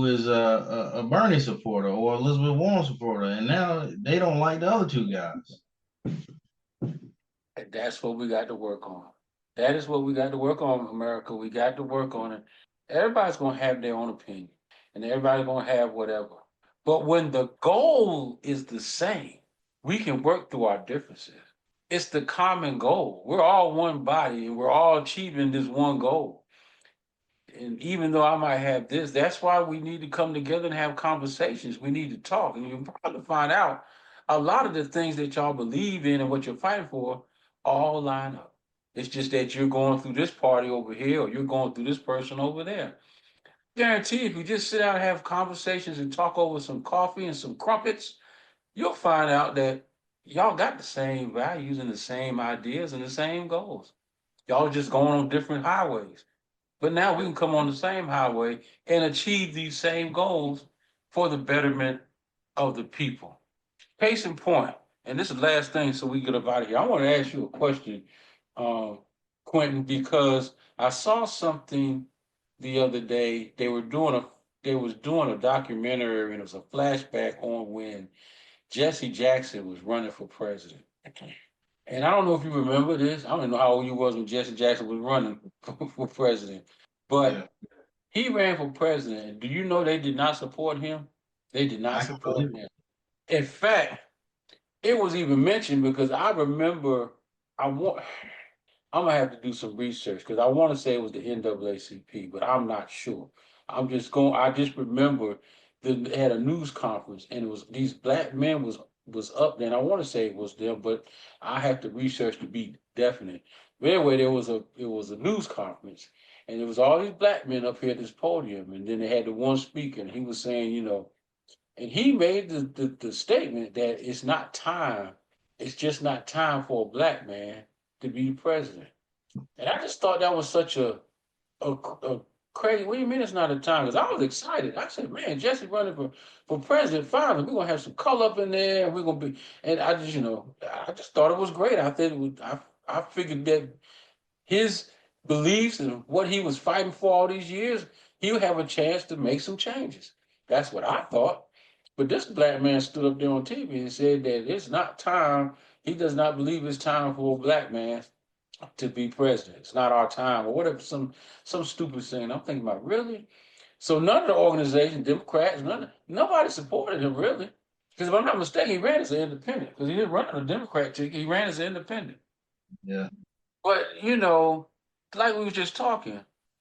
is a Bernie supporter or Elizabeth Warren supporter, and now they don't like the other two guys. And that's what we got to work on. That is what we got to work on, America. We got to work on it. Everybody's gonna have their own opinion, and everybody's gonna have whatever. But when the goal is the same, we can work through our differences. It's the common goal. We're all one body, and we're all achieving this one goal. And even though I might have this, that's why we need to come together and have conversations. We need to talk, and you'll probably find out a lot of the things that y'all believe in and what you're fighting for all line up. It's just that you're going through this party over here, or you're going through this person over there. Guarantee if you just sit down and have conversations and talk over some coffee and some crumpets, you'll find out that y'all got the same values and the same ideas and the same goals. Y'all are just going on different highways. But now we can come on the same highway and achieve these same goals for the betterment of the people. Case in point, and this is the last thing so we get up out of here. I want to ask you a question, um, Quentin, because I saw something the other day. They was doing a documentary and it was a flashback on when Jesse Jackson was running for president. And I don't know if you remember this. I don't know how old you was when Jesse Jackson was running for president, Yeah, but he ran for president. Do you know they did not support him? They did not I can support believe him. In fact, it was even mentioned because I remember I want I'm gonna have to do some research because I want to say it was the NAACP, but I'm not sure. I just remember they had a news conference and it was these black men was up there. And I want to say it was them, but I have to research to be definite. But anyway, it was a news conference and there was all these black men up here at this podium, and then they had the one speaker, and he was saying, and he made the statement that it's just not time for a black man to be president. And I just thought that was such a crazy. What do you mean it's not a time? Because I was excited. I said, man, Jesse running for president. Finally, we're gonna have some color up in there. And we're gonna be. And I just thought it was great. I think it was, I figured that his beliefs and what he was fighting for all these years, he would have a chance to make some changes. That's what I thought. But this black man stood up there on TV and said that it's not time. He does not believe it's time for a black man to be president. It's not our time, or whatever, some stupid thing. I'm thinking about really. So none of the organizations, Democrats, nobody supported him really. Because if I'm not mistaken, he ran as an independent. Because he didn't run on a Democrat ticket, he ran as an independent. yeah. But like we were just talking.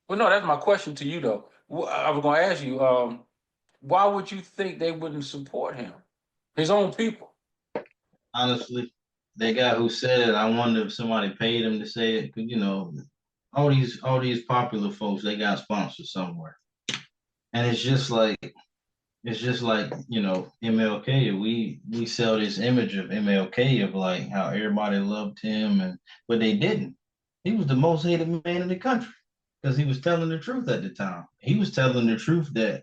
Well, no, that's my question to you though. I was going to ask you, why would you think they wouldn't support him? His own people. Honestly, that guy who said it, I wonder if somebody paid him to say it. Cause all these popular folks, they got sponsors somewhere, and it's just like MLK. We sell this image of MLK of like how everybody loved him, but they didn't. He was the most hated man in the country because he was telling the truth at the time. He was telling the truth that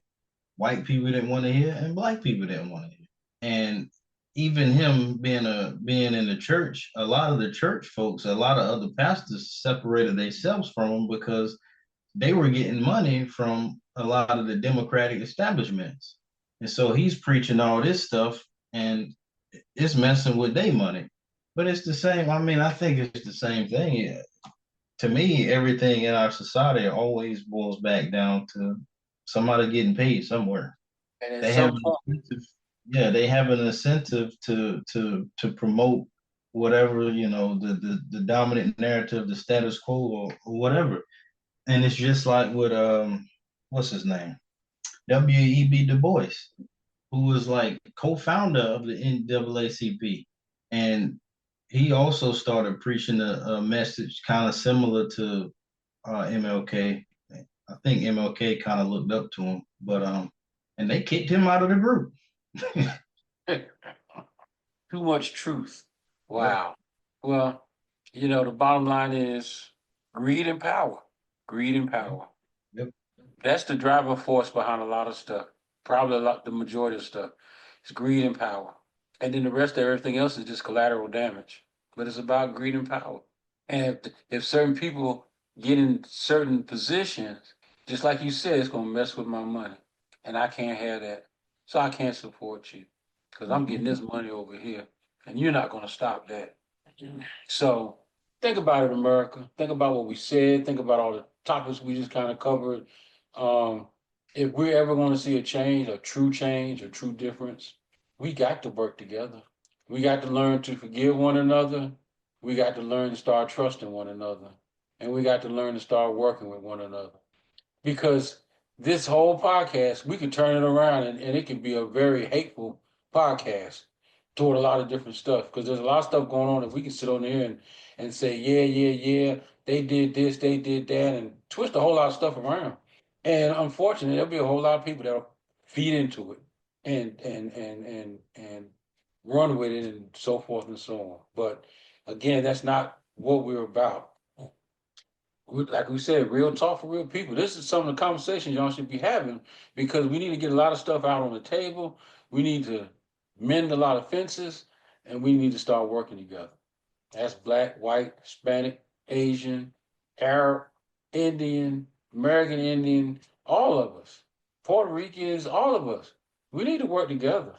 white people didn't want to hear and black people didn't want to hear. And even him being in the church, a lot of the church folks, a lot of other pastors separated themselves from him because they were getting money from a lot of the democratic establishments. And so he's preaching all this stuff and it's messing with their money. But it's the same. I mean, I think it's the same thing. Yeah. To me, everything in our society always boils back down to somebody getting paid somewhere. And at They have some an point, incentive, yeah, they have an incentive to promote whatever, the dominant narrative, the status quo or whatever. And it's just like with what's his name? W.E.B. Du Bois, who was like co-founder of the NAACP. And he also started preaching a message kind of similar to MLK. I think MLK kind of looked up to him, but and they kicked him out of the group. too much truth. Yep, Wow. Well, the bottom line is greed and power. Greed and yep, power. yep. That's the driving force behind a lot of stuff. Probably the majority of stuff. It's greed and power. And then the rest of everything else is just collateral damage. But it's about greed and power. And if certain people get in certain positions, just like you said, it's gonna mess with my money. And I can't have that. So I can't support you. Because I'm getting Mhm. this money over here. And you're not gonna stop that. So think about it, America. Think about what we said. Think about all the topics we just kind of covered. Um, if we're ever going to see a true difference, we got to work together. We got to learn to forgive one another. We got to learn to start trusting one another. And we got to learn to start working with one another. Because this whole podcast, we could turn it around and it can be a very hateful podcast toward a lot of different stuff. Because there's a lot of stuff going on that we can sit on here and say, yeah, yeah, yeah, they did this, they did that, and twist a whole lot of stuff around. And unfortunately, there'll be a whole lot of people that'll feed into it and run with it and so forth and so on. But again, that's not what we're about. Like we said, real talk for real people. This is some of the conversations y'all should be having because we need to get a lot of stuff out on the table. We need to mend a lot of fences, and we need to start working together. That's black, white, Hispanic, Asian, Arab, Indian, American Indian, all of us, Puerto Ricans, all of us. We need to work together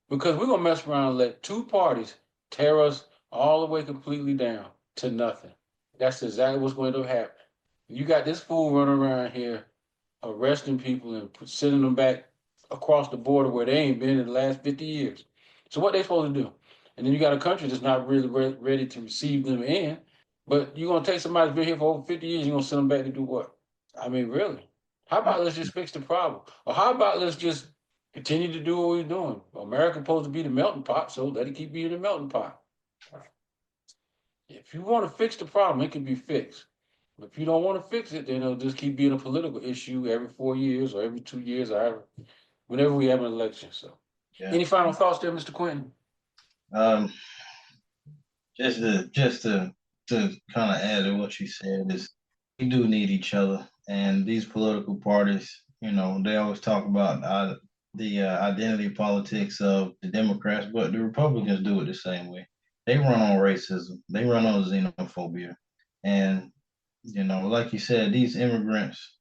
because we're gonna mess around and let two parties tear us all the way completely down to nothing. That's exactly what's going to happen. You got this fool running around here arresting people and sending them back across the border where they ain't been in the last 50 years. So what they supposed to do? And then you got a country that's not really ready to receive them in. But you're gonna take somebody who's been here for over 50 years, you're gonna send them back to do what? I mean, really? How about let's just fix the problem? Or how about let's just continue to do what we're doing? America's supposed to be the melting pot, so let it keep being the melting pot. If you want to fix the problem, it can be fixed. If you don't want to fix it, then it'll just keep being a political issue every 4 years or every 2 years or whenever we have an election. So, Yeah. any final thoughts there, Mr. Quentin? Um, just to kind of add to what you said is we do need each other, and these political parties, they always talk about the identity politics of the Democrats, but the Republicans do it the same way. They run on racism, they run on xenophobia, and like you said, these immigrants.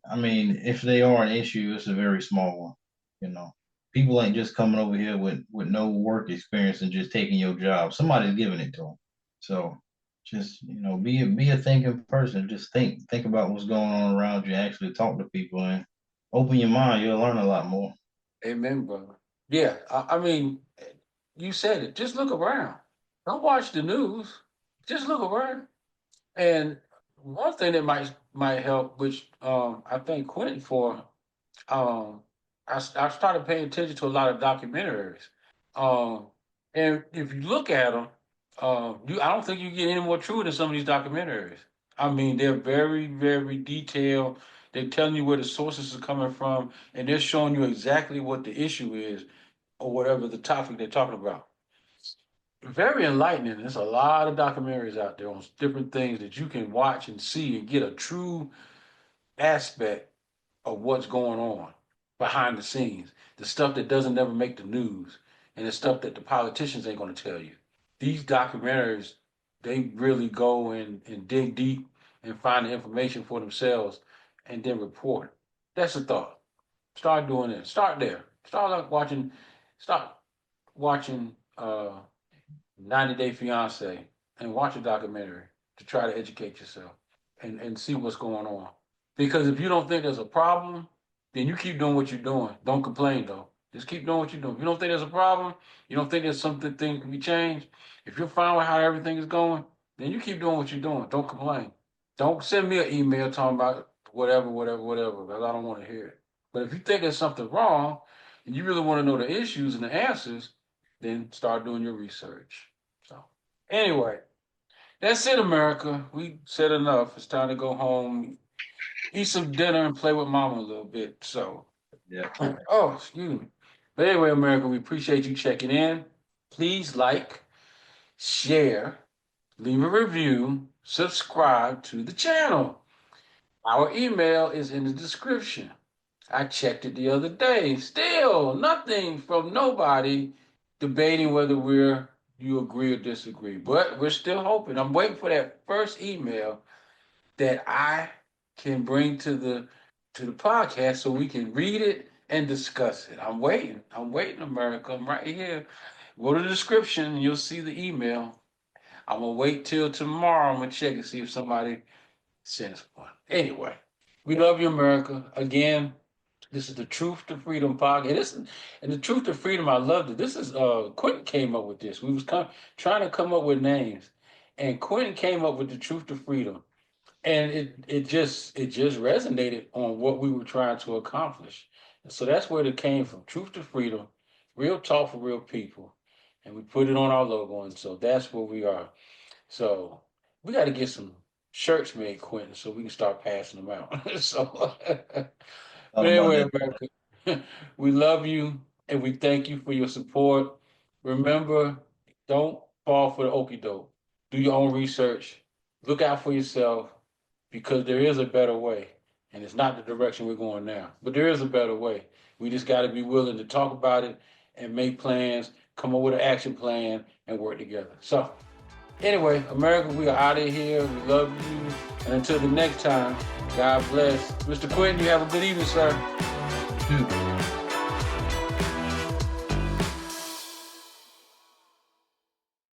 I mean, if they are an issue, it's a very small one. You know, People ain't just coming over here with no work experience and just taking your job. Somebody's giving it to them. So just be a thinking person. Just think about what's going on around you. Actually talk to people and open your mind. You'll learn a lot more. Amen, brother. Yeah, I mean, you said it. Just look around. Don't watch the news. Just look around. And one thing that might help, which I think Quentin for, um, I started paying attention to a lot of documentaries. Um, and if you look at them, I don't think you get any more true than some of these documentaries. I mean, they're very, very detailed. They're telling you where the sources are coming from, and they're showing you exactly what the issue is or whatever the topic they're talking about. Very enlightening. There's a lot of documentaries out there on different things that you can watch and see and get a true aspect of what's going on behind the scenes, the stuff that doesn't never make the news, and the stuff that the politicians ain't going to tell you. These documentaries, they really go and dig deep and find the information for themselves and then report it. That's the thought. Start doing it. Start there. Start watching 90 Day Fiance and watch a documentary to try to educate yourself and see what's going on. Because if you don't think there's a problem, then you keep doing what you're doing. Don't complain though. Just keep doing what you're doing. If you don't think there's a problem, you don't think there's something thing can be changed. If you're fine with how everything is going, then you keep doing what you're doing. Don't complain. Don't send me an email talking about whatever, whatever, whatever, because I don't want to hear it. But if you think there's something wrong and you really want to know the issues and the answers, then start doing your research. So, anyway, that's it, America. We said enough. It's time to go home, eat some dinner, and play with mama a little bit. So, Yeah. oh, excuse me. But anyway, America, we appreciate you checking in. Please like, share, leave a review, subscribe to the channel. Our email is in the description. I checked it the other day. Still nothing from nobody debating whether you agree or disagree. But we're still hoping. I'm waiting for that first email that I can bring to the podcast so we can read it and discuss it. I'm waiting. I'm waiting, America. I'm right here. Go to the description and you'll see the email. I'm gonna wait till tomorrow. I'm gonna check and see if somebody sends one. Anyway, we love you, America. Again, this is the Truth to Freedom podcast. And the Truth to Freedom, I loved it. This is Quentin came up with this. We was trying to come up with names, and Quentin came up with the Truth to Freedom, and it just resonated on what we were trying to accomplish. And so that's where it came from. Truth to Freedom, real talk for real people, and we put it on our logo, and so that's where we are. So we got to get some shirts made, Quentin, so we can start passing them out. So, but Thought about anyway, that. America, we love you and we thank you for your support. Remember, don't fall for the okie doke. Do your own research. Look out for yourself because there is a better way. And it's not the direction we're going now, but there is a better way. We just got to be willing to talk about it and make plans, come up with an action plan, and work together. So, anyway, America, we are out of here. We love you. And until the next time, God bless. Mr. Quentin, you have a good evening, sir. Dude.